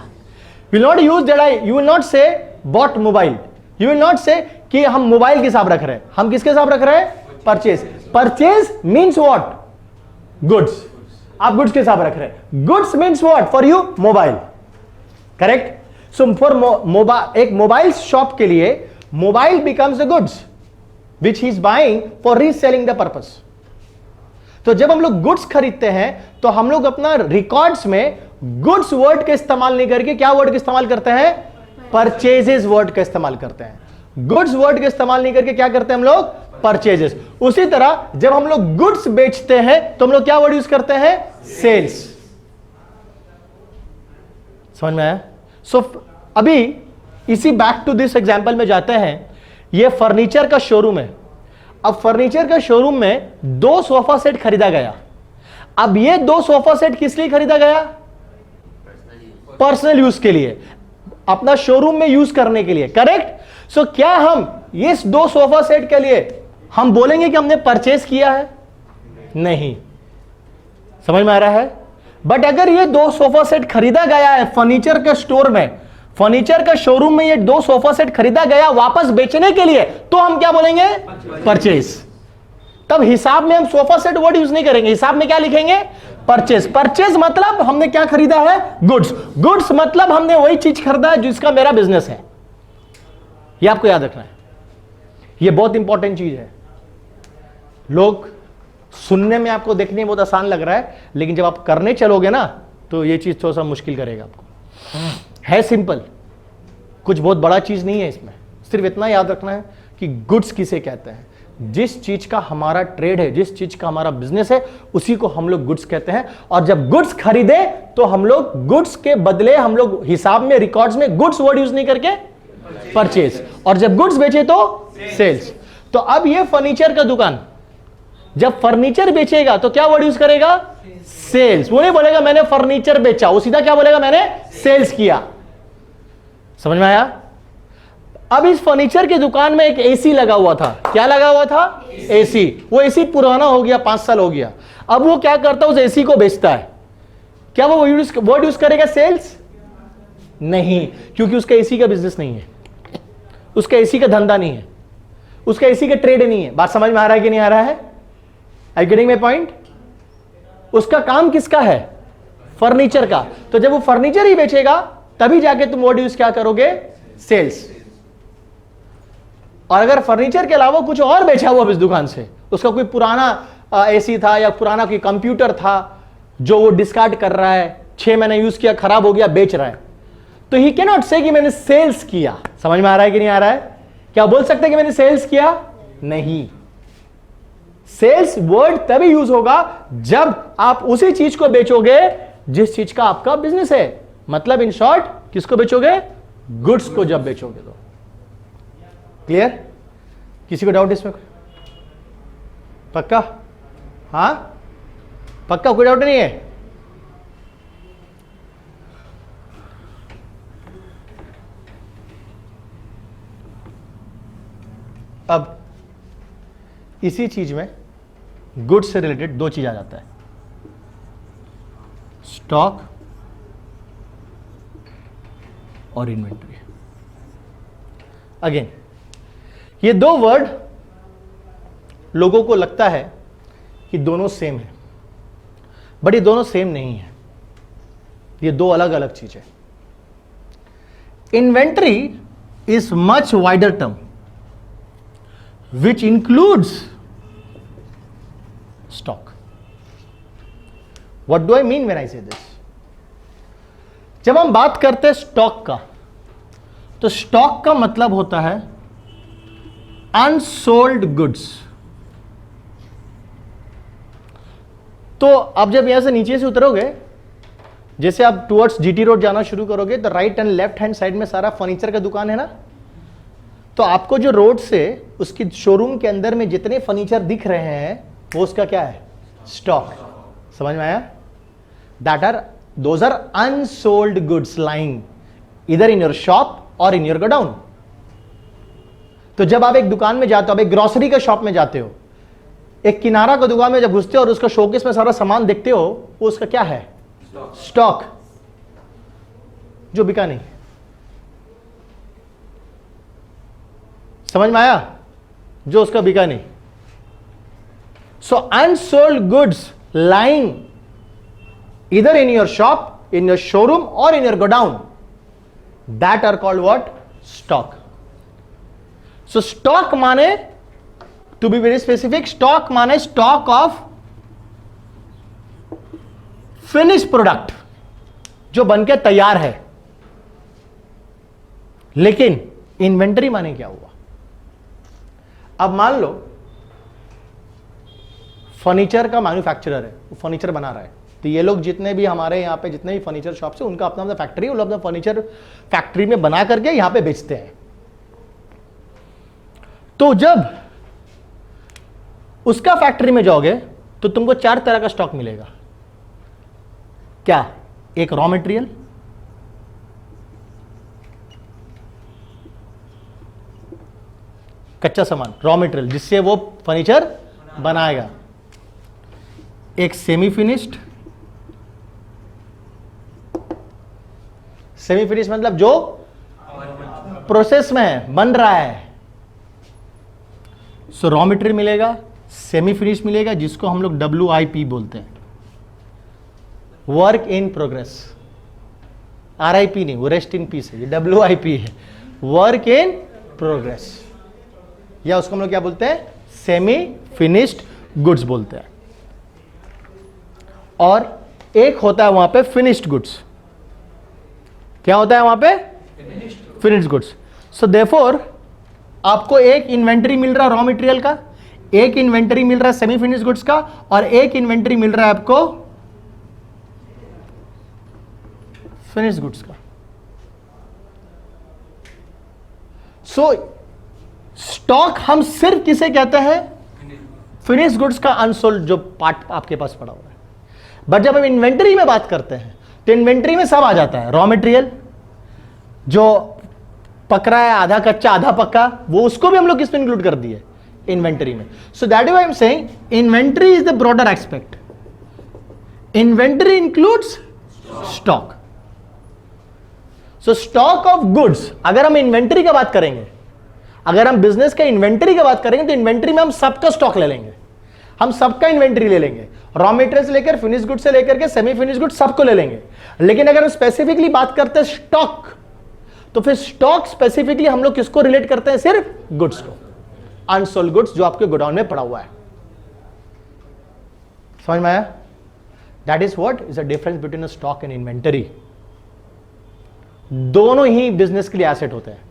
Will not use that, you will not say bought mobile, you will not say कि हम मोबाइल के हिसाब रख रहे हैं, हम किसके हिसाब रख रहे हैं? Purchase. Purchase means what? Goods. आप गुड्स के हिसाब रख रहे हैं। Goods means what for you? Mobile, correct? So for एक मोबाइल शॉप के लिए mobile becomes the goods which he is buying for reselling the purpose. तो जब हम लोग गुड्स खरीदते हैं तो हम लोग अपना रिकॉर्ड्स में गुड्स वर्ड का इस्तेमाल नहीं करके क्या वर्ड का इस्तेमाल करते हैं? परचेजेस वर्ड का इस्तेमाल करते हैं। गुड्स वर्ड का इस्तेमाल नहीं करके क्या करते हैं हम लोग? परचेजेस। उसी तरह जब हम लोग गुड्स बेचते हैं तो हम लोग क्या वर्ड यूज करते हैं? सेल्स। समझ में आया? सो अभी इसी बैक टू दिस एग्जांपल में जाते हैं। ये फर्नीचर का शोरूम है। अब फर्नीचर का शोरूम में 2 सोफा सेट खरीदा गया। अब ये 2 सोफा सेट किस लिए खरीदा गया? पर्सनल यूज के लिए, अपना शोरूम में यूज करने के लिए। करेक्ट। सो क्या हम इस 2 सोफा सेट के लिए हम बोलेंगे कि हमने परचेज किया है? नहीं। समझ में आ रहा है? बट अगर ये 2 सोफा सेट खरीदा गया है फर्नीचर के स्टोर में, फर्नीचर का शोरूम में ये 2 सोफा सेट खरीदा गया वापस बेचने के लिए, तो हम क्या बोलेंगे? परचेज। तब हिसाब में हम सोफा सेट वर्ड यूज नहीं करेंगे, हिसाब में क्या लिखेंगे? परचेज। परचेज मतलब हमने क्या खरीदा है? गुड्स। गुड्स मतलब हमने वही चीज खरीदा है जिसका मेरा बिजनेस है। यह आपको याद रखना है, यह बहुत इंपॉर्टेंट चीज है। लोग सुनने में आपको देखने में बहुत आसान लग रहा है, लेकिन जब आप करने चलोगे ना तो यह चीज थोड़ा सा मुश्किल करेगा आपको। है सिंपल, कुछ बहुत बड़ा चीज नहीं है इसमें। सिर्फ इतना याद रखना है कि गुड्स किसे कहते हैं। जिस चीज का हमारा ट्रेड है, जिस चीज का हमारा बिजनेस है, उसी को हम लोग गुड्स कहते हैं। और जब गुड्स खरीदे तो हम लोग गुड्स के बदले हम लोग हिसाब में, रिकॉर्ड्स में गुड्स वर्ड यूज नहीं करके परचेज। और जब गुड्स बेचे तो सेल्स। तो अब ये फर्नीचर का दुकान जब फर्नीचर बेचेगा तो क्या वर्ड यूज करेगा? सेल्स। वो नहीं बोलेगा मैंने फर्नीचर बेचा, वो सीधा क्या बोलेगा? मैंने सेल्स किया। समझ में आया? अब इस फर्नीचर की दुकान में एक एसी लगा हुआ था। क्या लगा हुआ था? एसी। वो एसी पुराना हो गया, 5 साल हो गया। अब वो क्या करता है? उस एसी को बेचता है। क्या वो वर्ड यूज करेगा सेल्स? नहीं, क्योंकि उसका एसी का बिजनेस नहीं है, उसका एसी का धंधा नहीं है, उसका एसी का ट्रेड नहीं है। बात समझ में आ रहा है कि नहीं आ रहा है? Are you getting my point? उसका काम किसका है? फर्नीचर का। तो जब वो फर्नीचर ही बेचेगा तभी जाके तुम वर्ड यूज क्या करोगे? सेल्स। और अगर फर्नीचर के अलावा कुछ और बेचा हुआ इस दुकान से, उसका कोई पुराना एसी था या पुराना कोई कंप्यूटर था जो वो डिस्कार्ड कर रहा है, 6 महीने यूज किया, खराब हो गया, बेच रहा है, तो ही कैन नॉट से कि मैंने सेल्स किया। समझ में आ रहा है कि नहीं आ रहा है? क्या बोल सकते हैं कि मैंने सेल्स किया? नहीं। सेल्स वर्ड तभी यूज होगा जब आप उसी चीज को बेचोगे जिस चीज का आपका बिजनेस है। मतलब इन शॉर्ट किसको बेचोगे? गुड्स को जब बेचोगे तो। क्लियर? किसी को डाउट इसमें? पक्का? हाँ पक्का, कोई डाउट नहीं है? अब इसी चीज में गुड्स से रिलेटेड 2 चीज आ जाता है, स्टॉक और इन्वेंटरी। अगेन ये 2 वर्ड लोगों को लगता है कि दोनों सेम है, बट ये दोनों सेम नहीं है, ये 2 अलग अलग चीजें। Inventory is much wider term which includes stock. What do I mean when I say this? जब हम बात करते हैं स्टॉक का, तो स्टॉक का मतलब होता है अनसोल्ड गुड्स। तो अब जब यहां से नीचे से उतरोगे, जैसे आप टुवर्ड्स जीटी रोड जाना शुरू करोगे तो right and left hand side में सारा फर्नीचर का दुकान है ना। तो आपको जो रोड से उसकी शोरूम के अंदर में जितने फर्नीचर दिख रहे हैं वो उसका क्या है? स्टॉक। समझ में आया? Those are unsold goods lying इधर इन योर शॉप और इन योर गोडाउन। तो जब आप एक दुकान में जाते हो, आप एक ग्रोसरी का शॉप में जाते हो, एक किनारा का दुकान में जब घुसते हो और उसका शोकेस में सारा सामान देखते हो, वो उसका क्या है? स्टॉक, जो बिका नहीं। समझ में आया? जो उसका बिका नहीं। सो अनसोल्ड गुड्स लाइंग इधर in your shop, in your showroom और in your godown, that are called what? Stock. So stock माने, to be very specific, stock माने स्टॉक ऑफ फिनिश प्रोडक्ट जो बनके तैयार है. लेकिन इन्वेंटरी माने क्या हुआ? अब मान लो फर्नीचर का मैन्युफैक्चरर है, वो फर्नीचर बना रहा है. तो ये लोग जितने भी हमारे यहाँ पे जितने भी फर्नीचर शॉप्स है, उनका अपना अपना फैक्ट्री है, वो लोग अपना फर्नीचर फैक्ट्री में बना करके यहाँ पे बेचते हैं. तो जब उसका फैक्ट्री में जाओगे तो तुमको 4 तरह का स्टॉक मिलेगा. क्या? एक रॉ मटेरियल, कच्चा सामान, रॉ मटेरियल जिससे वो फर्नीचर बनाएगा. एक सेमी फिनिश्ड, सेमी फिनिश मतलब जो प्रोसेस में है, बन रहा है. सो रॉ मटेरियल मिलेगा, सेमी फिनिश मिलेगा जिसको हम लोग WIP बोलते हैं, वर्क इन प्रोग्रेस. RIP नहीं, वो रेस्ट इन पीस है, ये WIP है, वर्क इन प्रोग्रेस. या उसको हम लोग क्या बोलते हैं? सेमी फिनिश्ड गुड्स बोलते हैं. और एक होता है वहां पे फिनिश्ड गुड्स. क्या होता है वहां पे? Finished goods. सो देयरफॉर आपको एक इन्वेंटरी मिल रहा है रॉ मटेरियल का, एक इन्वेंटरी मिल रहा है सेमी फिनिश्ड गुड्स का, और एक इन्वेंटरी मिल रहा है आपको फिनिश्ड गुड्स का. सो स्टॉक हम सिर्फ किसे कहते हैं? फिनिश्ड गुड्स का अनसोल्ड जो पार्ट आपके पास पड़ा हुआ है. बट जब हम इन्वेंटरी में बात करते हैं तो इन्वेंटरी में सब आ जाता है. रॉ मटेरियल जो पक रहा है, आधा कच्चा आधा पक्का, वो उसको भी हम लोग किसमें इंक्लूड कर दिए? इन्वेंटरी में. So that is why I am saying inventory is the broader aspect. Inventory includes stock. So stock of goods, अगर हम इन्वेंटरी की बात करेंगे, अगर हम बिजनेस के इन्वेंटरी की बात करेंगे तो इन्वेंटरी में हम सबका स्टॉक ले लेंगे, हम सबका इन्वेंटरी ले लेंगे, रॉ मटेरियल से लेकर फिनिश गुड से लेकर के सेमी फिनिश गुड सबको ले लेंगे. लेकिन अगर हम स्पेसिफिकली बात करते हैं स्टॉक, तो फिर स्टॉक स्पेसिफिकली हम लोग किसको रिलेट करते हैं? सिर्फ गुड्स को, अनसोल्ड गुड्स जो आपके गोडाउन में पड़ा हुआ है. समझ में आया? That is what is the difference between a stock and inventory. दोनों ही बिजनेस के लिए एसेट होते हैं.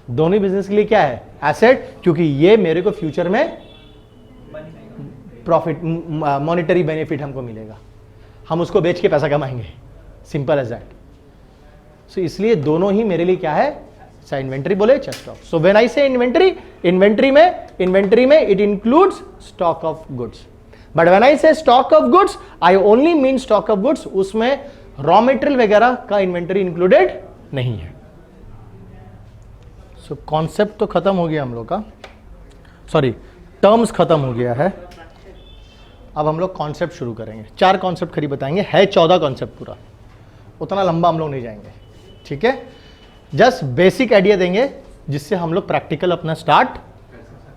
दोनों ही बिजनेस के लिए क्या है? एसेट. क्योंकि ये मेरे को फ्यूचर में प्रॉफिट, मॉनिटरी बेनिफिट हमको मिलेगा, हम उसको बेच के पैसा कमाएंगे. Simple as that. सो इसलिए दोनों ही मेरे लिए क्या है? चाहे इन्वेंटरी बोले चाहे stock. So when I say inventory, inventory में it includes stock of goods. But when I say stock of goods, I only mean stock of goods, उसमें रॉ मटेरियल वगैरह का इन्वेंटरी इंक्लूडेड नहीं है. सो कॉन्सेप्ट तो खत्म हो गया हम लोग का, सॉरी टर्म्स खत्म हो गया है. अब हम लोग कॉन्सेप्ट शुरू करेंगे. 4 कॉन्सेप्ट खरी बताएंगे, है 14 कॉन्सेप्ट पूरा, उतना लंबा हम लोग नहीं जाएंगे. ठीक है, जस्ट बेसिक आइडिया देंगे जिससे हम लोग प्रैक्टिकल अपना स्टार्ट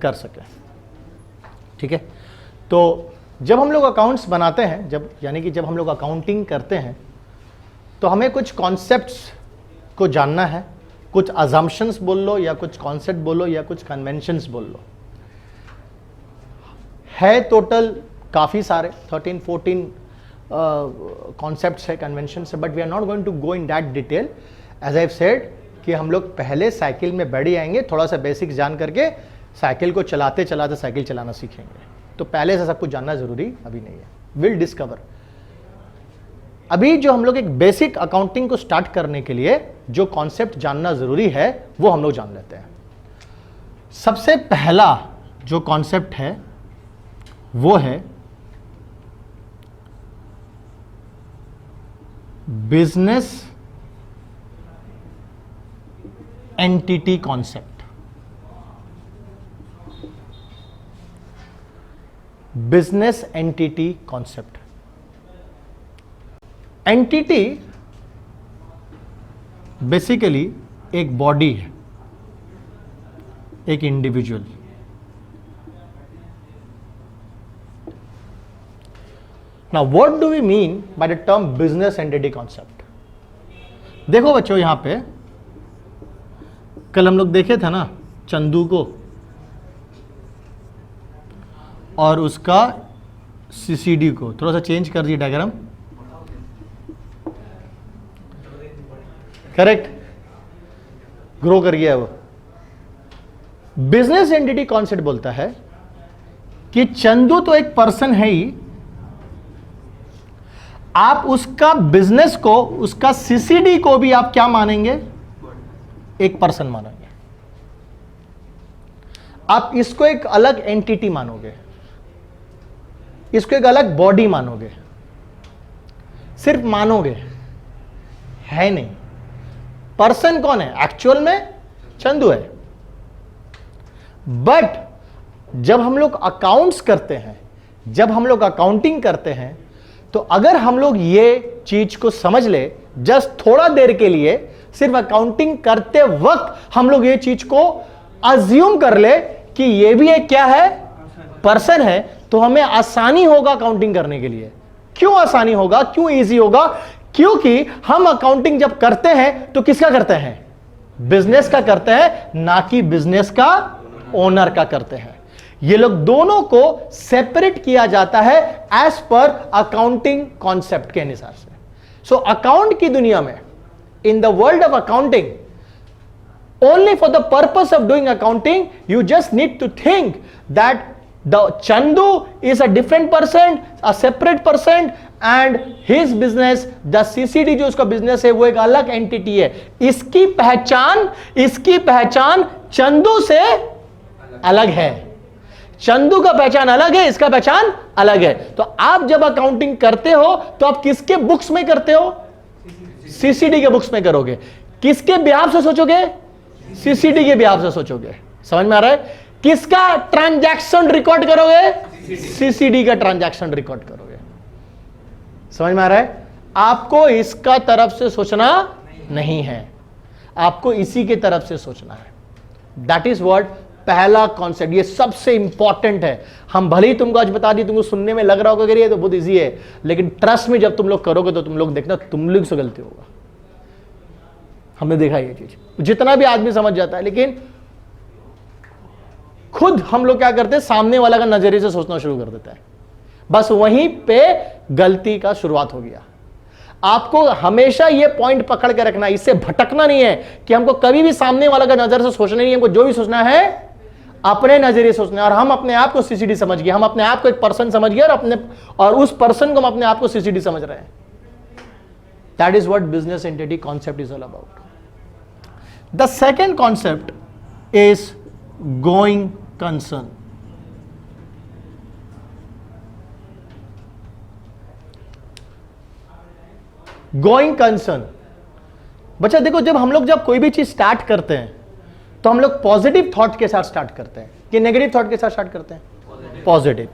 कर सकें. ठीक है, तो जब हम लोग अकाउंट्स बनाते हैं, जब यानी कि जब हम लोग अकाउंटिंग करते हैं, तो हमें कुछ कॉन्सेप्ट्स को जानना है. कुछ अजम्पशंस बोल लो, या कुछ कॉन्सेप्ट बोलो, या कुछ कन्वेंशंस बोल लो. है टोटल काफ़ी सारे 13-14 कॉन्सेप्ट्स है, कन्वेंशंस है. But we are not going to go in that detail. As I have said कि हम लोग पहले साइकिल में बैठ आएंगे, थोड़ा सा बेसिक्स जान करके साइकिल को चलाते चलाते साइकिल चलाना सीखेंगे. तो पहले से सब कुछ जानना जरूरी अभी नहीं है. Will discover. अभी जो हम लोग एक बेसिक अकाउंटिंग को स्टार्ट करने के लिए जो कॉन्सेप्ट जानना जरूरी है वो हम लोग जान लेते हैं. सबसे पहला जो कॉन्सेप्ट है वो है business entity concept. Business entity concept. Entity basically एक बॉडी है, एक individual. Now what do we mean by the term business entity concept? देखो बच्चों, यहां पे कल हम लोग देखे थे ना चंदू को और उसका सीसीडी को, थोड़ा सा चेंज कर दिए डायग्राम, करेक्ट, ग्रो कर गया वो। बिजनेस एंटिटी कॉन्सेप्ट बोलता है कि चंदू तो एक पर्सन है ही, आप उसका बिजनेस को, उसका सीसीडी को भी आप क्या मानेंगे? एक पर्सन मानेंगे। आप इसको एक अलग एंटिटी मानोगे, इसको एक अलग बॉडी मानोगे, सिर्फ मानोगे, है नहीं। पर्सन कौन है? एक्चुअल में चंदू है। बट जब हम लोग अकाउंट्स करते हैं, जब हम लोग अकाउंटिंग करते हैं, तो अगर हम लोग ये चीज को समझ ले, जस्ट थोड़ा देर के लिए, सिर्फ अकाउंटिंग करते वक्त हम लोग ये चीज को अज्यूम कर ले कि ये भी एक क्या है? पर्सन है, तो हमें आसानी होगा अकाउंटिंग करने के लिए। क्यों आसानी होगा? क्यों इजी होगा? क्योंकि हम अकाउंटिंग जब करते हैं तो किसका करते हैं? बिजनेस का करते हैं, ना कि बिजनेस का ओनर का करते हैं। ये लोग दोनों को सेपरेट किया जाता है एज पर अकाउंटिंग कॉन्सेप्ट के अनुसार से। सो अकाउंट की दुनिया में, in the world of accounting, only for the purpose of doing accounting, you just need to think that the Chandu is a different person, a separate person, and his business, the CCD जो उसका business है, वो एक अलग entity है। इसकी पहचान चंदू से अलग है। चंदू का पहचान अलग है, इसका पहचान अलग है। तो आप जब अकाउंटिंग करते हो तो आप किसके बुक्स में करते हो? सीसीडी के बुक्स में करोगे। किसके बिहाफ से सोचोगे? सीसीडी के बिहाफ से सोचोगे। समझ में आ रहा है? किसका ट्रांजैक्शन रिकॉर्ड करोगे? सीसीडी का ट्रांजैक्शन रिकॉर्ड करोगे। समझ में आ रहा है? आपको इसका तरफ से सोचना नहीं है, आपको इसी के तरफ से सोचना है। दैट इज व्हाट पहला कॉन्सेप्ट, ये सबसे इंपॉर्टेंट है। हम भले ही तुमको आज बता दिए, तुमको सुनने में लग रहा होगा कि ये तो बहुत इजी है, लेकिन ट्रस्ट में जब तुम लोग करोगे तो तुम लोग देखना, तुम लोग से गलती होगा। हमने देखा ये चीज, जितना भी आदमी समझ जाता है, लेकिन खुद हम लोग क्या करते हैं? सामने वाला का नजरिए से सोचना शुरू कर देता है। बस वहीं पे गलती का शुरुआत हो गया। आपको हमेशा ये पॉइंट पकड़ के रखना, इससे भटकना नहीं है कि हमको कभी भी सामने वाला का नजर से सोचना नहीं है। हमको जो भी सोचना है अपने नजरिए सोचना है। और हम अपने आप को सीसीडी समझ गए, हम अपने आप को एक पर्सन समझ गए, और उस पर्सन को हम अपने आप को सीसीडी समझ रहे हैं। That is what business entity concept is all about. The second concept is going concern. Going concern, बच्चा देखो, जब हम लोग कोई भी चीज स्टार्ट करते हैं तो हम लोग पॉजिटिव थॉट के साथ स्टार्ट करते हैं कि नेगेटिव थॉट के साथ स्टार्ट करते हैं? Positive,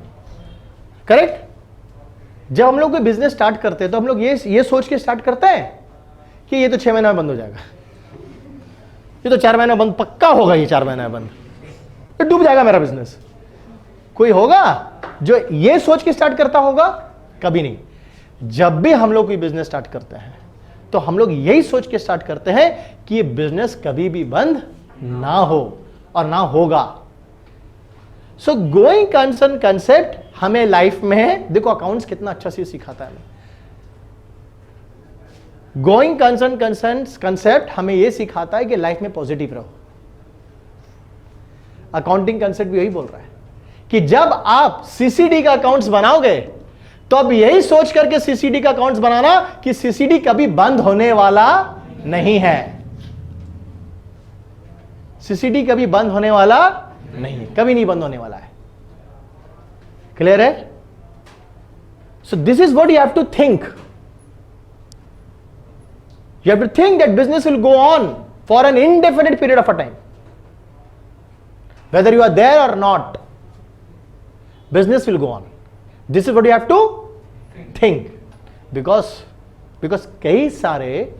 correct. जब हम लोग कोई बिजनेस स्टार्ट करते हैं तो हम लोग ये सोच के स्टार्ट करते हैं कि ये तो 6 महीने में बंद हो जाएगा, ये तो 4 महीने बंद पक्का होगा, ये 4 महीने बंद, ये डूब जाएगा मेरा बिजनेस। कोई होगा जो ये सोच के स्टार्ट करता होगा? कभी नहीं। जब भी हम लोग कोई बिजनेस स्टार्ट करते हैं तो हम लोग यही सोच के स्टार्ट करते हैं कि ये बिजनेस कभी भी बंद ना हो और ना होगा। सो गोइंग कंसर्न कंसेप्ट हमें लाइफ में, देखो अकाउंट्स कितना अच्छा से सिखाता है। गोइंग कंसर्न कंसेप्ट हमें यह सिखाता है कि लाइफ में पॉजिटिव रहो। अकाउंटिंग कंसेप्ट भी यही बोल रहा है कि जब आप सीसीडी का अकाउंट्स बनाओगे तो अब यही सोच करके सीसीडी का अकाउंट्स बनाना कि सीसीडी कभी बंद होने वाला नहीं है। सीसीडी कभी बंद होने वाला नहीं है, कभी नहीं बंद होने वाला है। क्लियर है? So this is what you have to think. You have to think that business will go on for an indefinite period of a time. Whether you are there or not, business will go on. This is what you have to think. Because कई सारे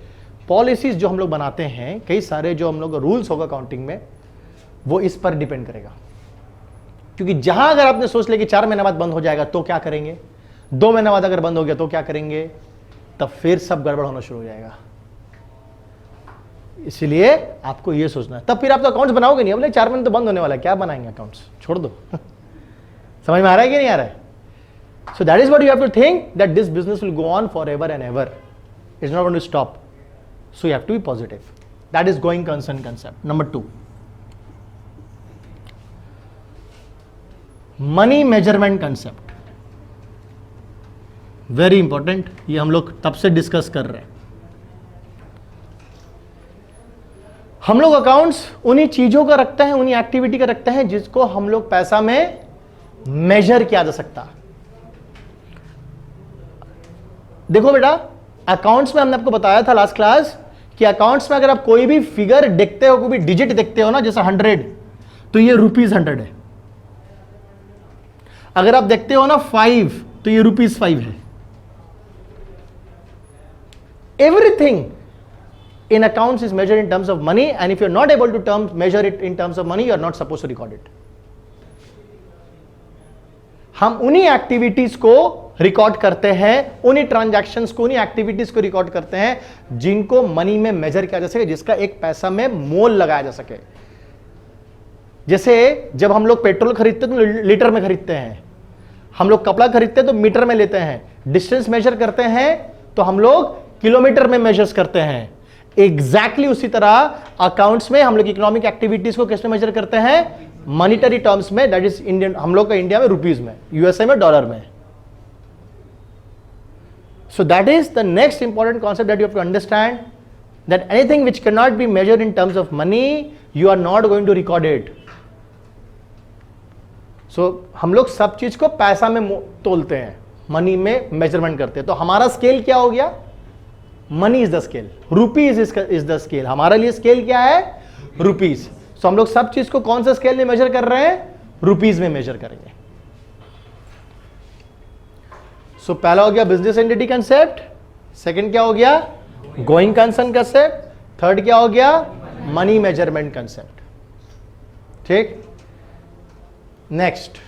policies जो हम लोग बनाते हैं, कई सारे जो हम लोग रूल्स होगा अकाउंटिंग में, वो इस पर डिपेंड करेगा। क्योंकि जहां अगर आपने सोच लिया कि 4 महीने बाद बंद हो जाएगा तो क्या करेंगे, 2 महीने बाद अगर बंद हो गया तो क्या करेंगे, तब फिर सब गड़बड़ होना शुरू हो जाएगा। इसलिए आपको ये सोचना है, तब फिर आप तो अकाउंट्स बनाओगे नहीं, अब 4 महीने तो बंद होने वाला है, क्या बनाएंगे अकाउंट्स, छोड़ दो। समझ में आ रहा है कि नहीं आ रहा है? So that is what you have to think, that this business will go on forever and ever, it's not going to stop, so you have to be positive, that is going concern concept. Number 2, money measurement concept, very important, ये हम लोग तब से discuss कर रहे हैं। हम लोग अकाउंट्स उन्हीं चीजों का रखते हैं, उन्हीं एक्टिविटी का रखते हैं जिसको हम लोग पैसा में मेजर किया जा सकता। देखो बेटा, अकाउंट्स में हमने आपको बताया था लास्ट क्लास कि अकाउंट्स में अगर आप कोई भी फिगर देखते हो, कोई भी डिजिट देखते हो ना, जैसे 100, तो ये ₹100 है। अगर आप देखते हो ना 5, तो ये ₹5 है। Everything in accounts is measured in terms of money, and if you're not able to measure it in terms of money, you are not supposed to record it. हम उन्हीं एक्टिविटीज को रिकॉर्ड करते हैं, उन्हीं ट्रांजैक्शंस को, उन्हीं activities को record करते हैं जिनको मनी में मेजर किया जा सके, जिसका एक पैसा में मोल लगाया जा सके। जैसे जब हम लोग पेट्रोल खरीदते हैं तो लीटर में खरीदते हैं, हम लोग कपड़ा खरीदते हैं तो मीटर में लेते हैं, डिस्टेंस मेजर करते हैं तो हम लोग किलोमीटर में मेजर्स करते हैं। एग्जैक्टली उसी तरह अकाउंट्स में हम लोग इकोनॉमिक एक्टिविटीज को कैसे मेजर करते हैं? मॉनिटरी टर्म्स में, दैट इज इंडियन, हम लोग का इंडिया में रुपीज में, यूएसए में डॉलर में। So that is the next important concept that you have to understand, that anything which can not be measured in terms of money, you are not going to record it. सो हम लोग सब चीज को पैसा में तोलते हैं, मनी में मेजरमेंट करते हैं। तो हमारा स्केल क्या हो गया? Money is the scale, rupees is the scale. हमारे लिए स्केल क्या है? रुपीज। सो हम लोग सब चीज को कौन सा स्केल में मेजर कर रहे हैं? रुपीज में मेजर करेंगे। सो पहला हो गया बिजनेस एंटिटी कंसेप्ट, सेकंड क्या हो गया? गोइंग कंसर्न कंसेप्ट, थर्ड क्या हो गया? Money measurement concept. ठीक, नेक्स्ट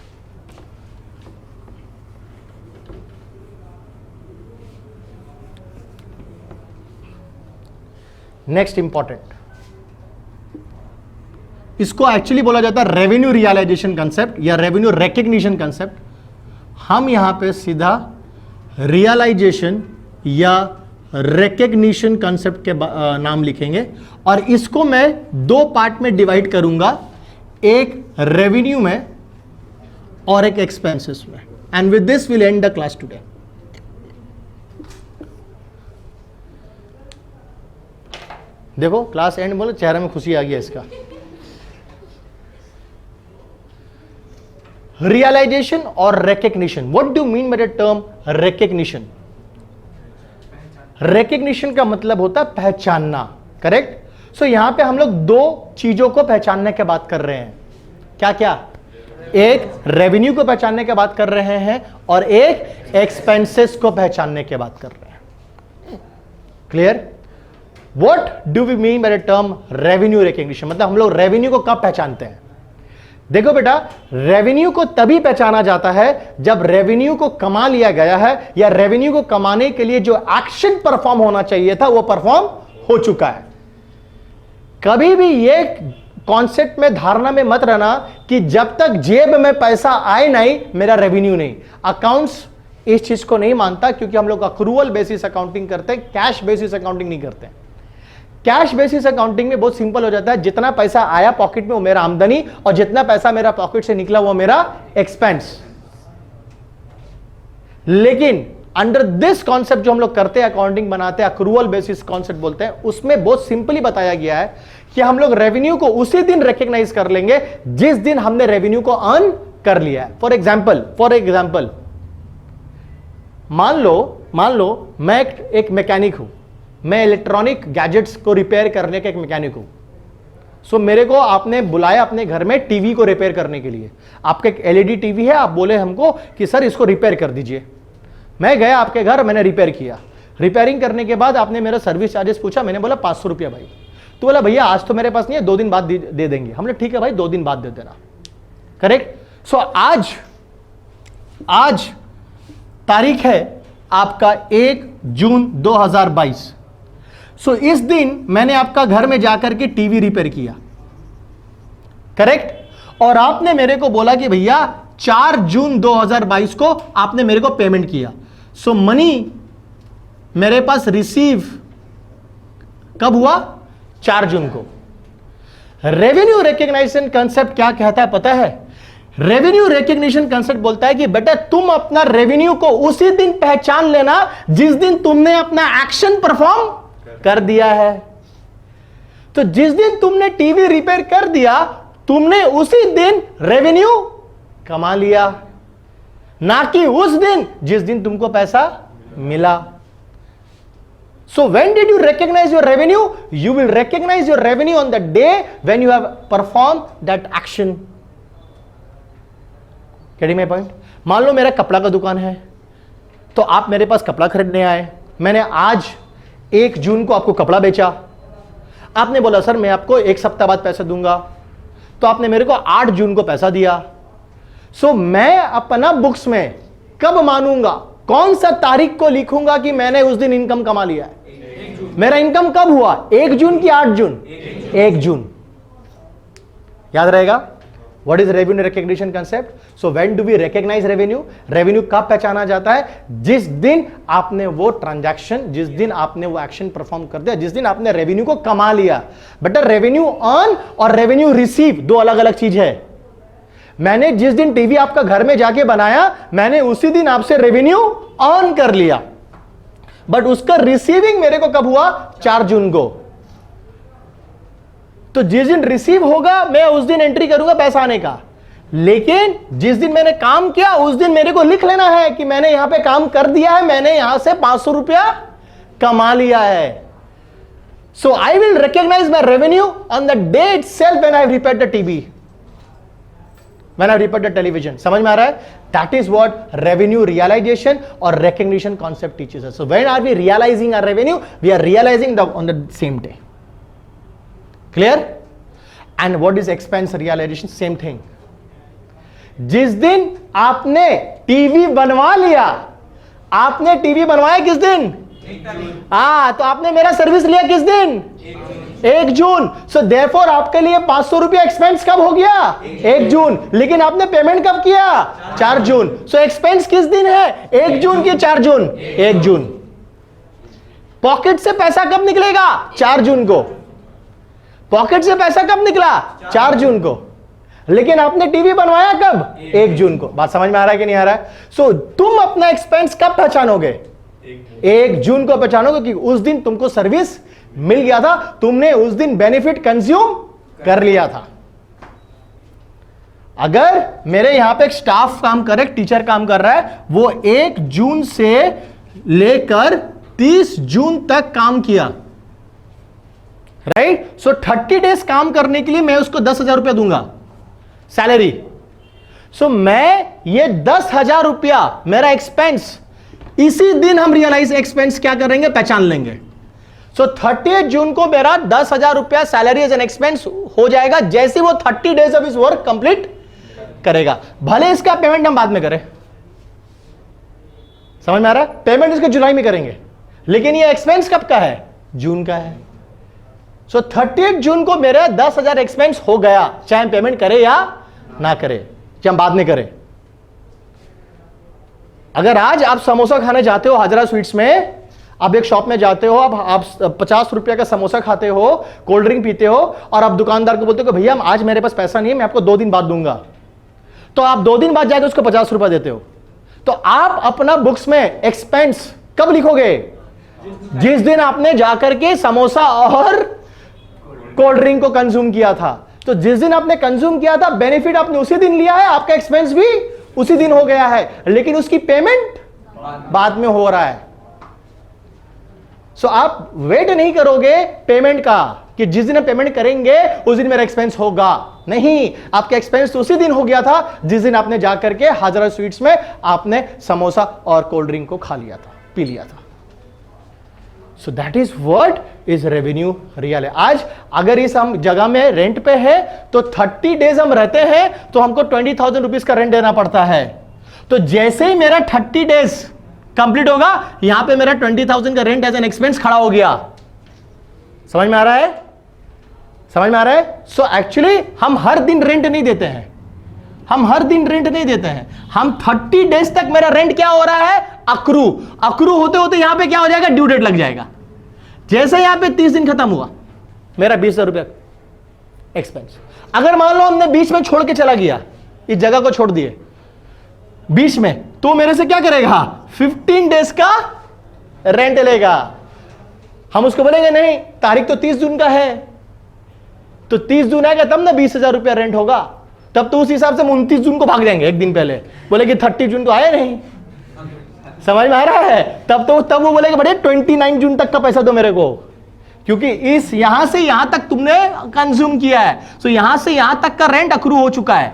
इंपॉर्टेंट, इसको एक्चुअली बोला जाता है रेवेन्यू रियलाइजेशन कंसेप्ट या रेवेन्यू रिकग्निशन कंसेप्ट। हम यहां पे सीधा रियलाइजेशन या रिकग्निशन कंसेप्ट के नाम लिखेंगे और इसको मैं 2 पार्ट में डिवाइड करूंगा, एक रेवेन्यू में और एक एक्सपेंसेस में। And with this will and the class today. देखो क्लास एंड बोले, चेहरे में खुशी आ गया इसका। रियलाइजेशन और recognition, what do mean by the term recognition? Recognition का मतलब होता है पहचानना, करेक्ट? सो यहां पे हम लोग 2 चीजों को पहचानने की बात कर रहे हैं। क्या क्या? एक रेवेन्यू को पहचानने की बात कर रहे हैं और एक एक्सपेंसेस को पहचानने की बात कर रहे हैं। Clear? What do we mean by the term revenue recognition? मतलब हम लोग रेवेन्यू को कब पहचानते हैं? देखो बेटा, रेवेन्यू को तभी पहचाना जाता है जब रेवेन्यू को कमा लिया गया है या रेवेन्यू को कमाने के लिए जो एक्शन परफॉर्म होना चाहिए था वो परफॉर्म हो चुका है। कभी भी ये कॉन्सेप्ट में, धारणा में मत रहना कि जब तक जेब में पैसा आए नहीं मेरा रेवेन्यू नहीं। अकाउंट्स इस चीज को नहीं मानता क्योंकि हम लोग अक्रूवल बेसिस अकाउंटिंग करते हैं, कैश बेसिस अकाउंटिंग नहीं करते हैं। कैश बेसिस अकाउंटिंग में बहुत सिंपल हो जाता है, जितना पैसा आया पॉकेट में वो मेरा आमदनी और जितना पैसा मेरा पॉकेट से निकला वो मेरा एक्सपेंस। लेकिन अंडर दिस कॉन्सेप्ट जो हम लोग करते हैं, अकाउंटिंग बनाते हैं, अक्रूवल बेसिस कॉन्सेप्ट बोलते हैं, उसमें बहुत सिंपली बताया गया है कि हम लोग रेवेन्यू को उसी दिन रिकॉग्नाइज कर लेंगे जिस दिन हमने रेवेन्यू को अर्न कर लिया है। फॉर एग्जाम्पल मान लो मैं एक मैकेनिक हूं, मैं इलेक्ट्रॉनिक गैजेट्स को रिपेयर करने का एक मैकेनिक हूं। सो मेरे को आपने बुलाया अपने घर में टीवी को रिपेयर करने के लिए। आपका एक एलईडी टीवी है, आप बोले हमको कि सर इसको रिपेयर कर दीजिए। मैं गया आपके घर, मैंने रिपेयर किया। रिपेयरिंग करने के बाद आपने मेरा सर्विस चार्जेस पूछा, मैंने बोला 500 रुपया भाई। तो बोला भैया आज तो मेरे पास नहीं है, 2 दिन बाद दे देंगे। हमने ठीक है भाई 2 दिन बाद दे देना, करेक्ट। सो आज तारीख है आपका 1 जून 2022। सो इस दिन मैंने आपका घर में जाकर के टीवी रिपेयर किया, करेक्ट, और आपने मेरे को बोला कि भैया 4 जून 2022 को आपने मेरे को पेमेंट किया। सो मनी मेरे पास रिसीव कब हुआ? 4 जून को। रेवेन्यू रिकग्निशन कंसेप्ट क्या कहता है पता है? रेवेन्यू रिकग्निशन कंसेप्ट बोलता है कि बेटा तुम अपना रेवेन्यू को उसी दिन पहचान लेना जिस दिन तुमने अपना एक्शन परफॉर्म कर दिया है। तो जिस दिन तुमने टीवी रिपेयर कर दिया, तुमने उसी दिन रेवेन्यू कमा लिया, ना कि उस दिन जिस दिन तुमको पैसा मिला। So when did you recognize your revenue? You will recognize your revenue on the day when you have performed that action. Getting my point? मान लो मेरा कपड़ा का दुकान है, तो आप मेरे पास कपड़ा खरीदने आए, मैंने आज 1 जून को आपको कपड़ा बेचा, आपने बोला सर मैं आपको 1 सप्ताह बाद पैसा दूंगा, तो आपने मेरे को 8 जून को पैसा दिया। सो मैं अपना बुक्स में कब मानूंगा, कौन सा तारीख को लिखूंगा कि मैंने उस दिन इनकम कमा लिया है? मेरा इनकम कब हुआ? 1 जून की 8 जून? 1 जून। याद रहेगा? What is revenue recognition concept? So when do we recognise revenue? Revenue कब पहचाना जाता है? जिस दिन आपने वो ट्रांजैक्शन, जिस दिन आपने वो एक्शन परफॉर्म कर दिया, जिस दिन आपने रेवेन्यू को कमा लिया। बेटा रेवेन्यू अर्न और रेवेन्यू रिसीव 2 अलग अलग चीज है। मैंने जिस दिन टीवी आपका घर में जाके बनाया, मैंने उसी दिन आपसे रेवेन्यू अर्न कर लिया, बट उसका रिसीविंग मेरे को कब हुआ? 4 जून को। तो जिस दिन रिसीव होगा मैं उस दिन एंट्री करूंगा पैसा आने का, लेकिन जिस दिन मैंने काम किया उस दिन मेरे को लिख लेना है कि मैंने यहां पे काम कर दिया है, मैंने यहां से 500 रुपया कमा लिया है। So I will recognise my revenue on the day itself when I repair the TV, when I repair the television. समझ में आ रहा है? That is what revenue realization or recognition concept teaches us. So when are we realizing our revenue? We are realizing on the same day. Clear? And what is expense realization? Same thing. जिस दिन आपने TV बनवा लिया, आपने TV बनवाया किस दिन? तो आपने मेरा सर्विस लिया किस दिन? 1 जून। सो देयरफॉर आपके लिए 500 रुपया एक्सपेंस कब हो गया? 1 जून। लेकिन आपने पेमेंट कब किया? 4 जून। सो एक्सपेंस किस दिन है? 1 जून की 4 जून? 1 जून। पॉकेट से पैसा कब निकलेगा? 4 जून को। पॉकेट से पैसा कब निकला? 4 जून को। लेकिन आपने टीवी बनवाया कब? 1 जून को। बात समझ में आ रहा है कि नहीं आ रहा है? सो तुम अपना एक्सपेंस कब पहचानोगे? 1 जून को पहचानोगे कि उस दिन तुमको सर्विस मिल गया था, तुमने उस दिन बेनिफिट कंज्यूम कर लिया था। अगर मेरे यहां पे एक स्टाफ काम कर रहा है, टीचर काम कर रहा है, वो 1 जून से लेकर 30 जून तक काम किया, राइट? सो 30 डेज काम करने के लिए मैं उसको 10,000 रुपया दूंगा सैलरी। सो मैं ये 10,000 रुपया मेरा एक्सपेंस, इसी दिन हम रियलाइज एक्सपेंस क्या करेंगे? पहचान लेंगे। सो 30 जून को मेरा 10,000 रुपया सैलरी एज एन एक्सपेंस हो जाएगा, जैसे वो 30 डेज ऑफ इस वर्क कंप्लीट करेगा। भले इसका पेमेंट हम बाद में करें, समझ में आ रहा है? पेमेंट इसके जुलाई में करेंगे, लेकिन ये एक्सपेंस कब का है? जून का है। सो 30 जून को मेरा 10,000 एक्सपेंस हो गया, चाहे हम पेमेंट करें या ना करें, चाहे हम बाद में करें। अगर आज आप समोसा खाने जाते हो हाजरा स्वीट्स में, आप एक शॉप में जाते हो, आप 50 रुपया का समोसा खाते हो, कोल्ड ड्रिंक पीते हो, और आप दुकानदार को बोलते हो कि भैया आज मेरे पास पैसा नहीं है, मैं आपको 2 दिन बाद दूंगा। तो आप 2 दिन बाद जाकर उसको 50 रुपया देते हो। तो आप अपना बुक्स में एक्सपेंस कब लिखोगे? जिस दिन आपने जाकर के समोसा और कोल्ड ड्रिंक को कंज्यूम किया था। तो जिस दिन आपने कंज्यूम किया था, बेनिफिट आपने उसी दिन लिया है, आपका एक्सपेंस भी उसी दिन हो गया है, लेकिन उसकी पेमेंट बाद में हो रहा है। सो आप वेट नहीं करोगे पेमेंट का कि जिस दिन पेमेंट करेंगे उस दिन मेरा एक्सपेंस होगा, नहीं, आपका एक्सपेंस तो उसी दिन हो गया था जिस दिन आपने जाकर के हाजरा स्वीट्स में आपने समोसा और कोल्ड ड्रिंक को खा लिया था, पी लिया था। सो that is what is revenue real है। आज अगर इस हम जगह में रेंट पे है तो 30 डेज हम रहते हैं तो हमको 20,000 रुपीज का रेंट देना पड़ता है। तो जैसे ही मेरा 30 डेज कंप्लीट होगा, यहां पे मेरा 20,000 का रेंट एज एन एक्सपेंस खड़ा हो गया। समझ में आ रहा है? समझ में आ रहा है? सो एक्चुअली हम हर दिन रेंट नहीं देते हैं, हम हर दिन रेंट नहीं देते हैं, हम 30 डेज तक मेरा रेंट क्या हो रहा है? अक्रू। अक्रू होते होते यहां पे क्या हो जाएगा? ड्यू डेट लग जाएगा। जैसे यहां पे 30 दिन खत्म हुआ, मेरा 20,000 रुपया एक्सपेंस। अगर मान लो हमने बीच में छोड़ के चला गया, इस जगह को छोड़ दिए बीच में, तो मेरे से क्या करेगा? 15 डेज का रेंट लेगा। हम उसको बोलेंगे नहीं, तारीख तो 30 जून का है, तो 30 जून आएगा तब ना 20,000 रुपया रेंट होगा। तब तो उस हिसाब से हम 29 जून को भाग जाएंगे, एक दिन पहले बोले कि 30 जून तो आया नहीं। समझ में आ रहा है? तब वो बोलेगा बड़े 29 जून तक का पैसा दो मेरे को, क्योंकि इस यहां से यहां तक तुमने कंज्यूम किया है। सो यहां से यहां तक का रेंट अक्रू हो चुका है,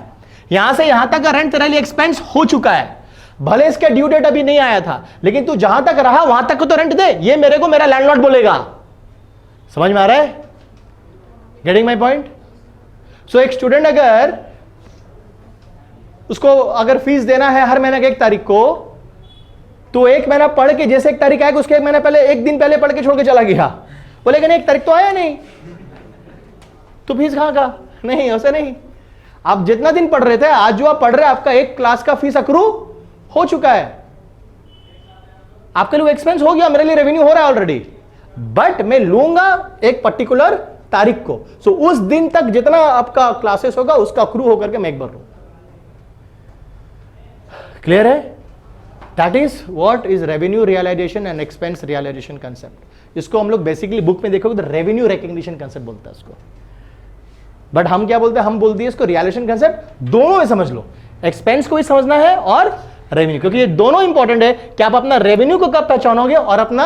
यहां से यहां तक का रेंट तेरे लिए एक्सपेंस हो चुका है। भले इसका ड्यू डेट अभी नहीं आया था, लेकिन तू जहां तक रहा वहां तक को तो रेंट दे, ये मेरे को मेरा लैंडलॉर्ड बोलेगा। समझ में आ रहा है? Getting my point? सो एक स्टूडेंट अगर उसको अगर फीस देना है हर महीने की 1 तारीख को, तो 1 महीना पढ़ के जैसे 1 तारीख आएगा उसके 1 महीना पहले, 1 दिन पहले पढ़ के छोड़ के चला गया, बोलेगा नहीं 1 तारीख तो आया नहीं, तो फीस कहां का? नहीं, ऐसे नहीं। आप जितना दिन पढ़ रहे थे, आज जो आप पढ़ रहे हैं, आपका 1 क्लास का फीस अक्रू हो चुका है, आपके लिए एक्सपेंस हो गया, मेरे लिए रेवेन्यू हो रहा है ऑलरेडी। बट मैं लूंगा एक पर्टिकुलर तारीख को। सो उस दिन तक जितना आपका क्लासेस होगा उसका अक्रू होकर के मैं एक बार लूंगा। क्लियर है? That is what is revenue realisation and expense realisation concept. इसको हम लोग बेसिकली बुक में देखोगे तो रेवेन्यू रिकग्निशन कंसेप्ट बोलता है इसको। बट हम क्या बोलते हैं? हम बोल दिए इसको रियलाइजेशन कंसेप्ट। दोनों में समझ लो, एक्सपेंस को भी समझना है और रेवेन्यू, क्योंकि ये दोनों इंपॉर्टेंट है कि आप अपना रेवेन्यू को कब पहचानोगे और अपना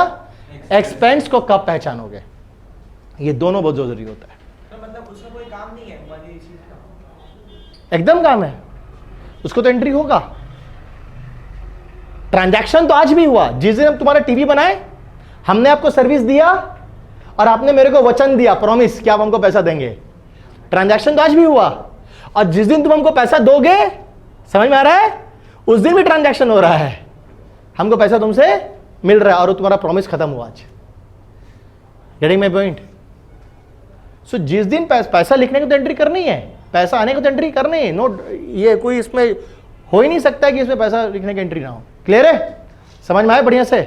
एक्सपेंस को कब पहचानोगे। ये दोनों बहुत जरूरी होता है। तो मतलब उसमें कोई काम नहीं है वाली चीज का? एकदम काम है, उसको तो एंट्री होगा। ट्रांजैक्शन तो आज भी हुआ। जिस दिन हम तुम्हारा टीवी बनाए, हमने आपको सर्विस दिया और आपने मेरे को वचन दिया, प्रॉमिस कि आप हमको पैसा देंगे। ट्रांजैक्शन तो आज भी हुआ, और जिस दिन तुम हमको पैसा दोगे, समझ में आ रहा है, उस दिन भी ट्रांजैक्शन हो रहा है, हमको पैसा तुमसे मिल रहा है और तुम्हारा प्रॉमिस खत्म हुआ आज। Getting my point? सो जिस दिन पैसा लिखने को तो एंट्री करनी है, पैसा आने को तो एंट्री करनी है। नो, ये कोई इसमें हो ही नहीं सकता कि इसमें पैसा लिखने की एंट्री ना हो। क्लियर है? समझ में आया बढ़िया से?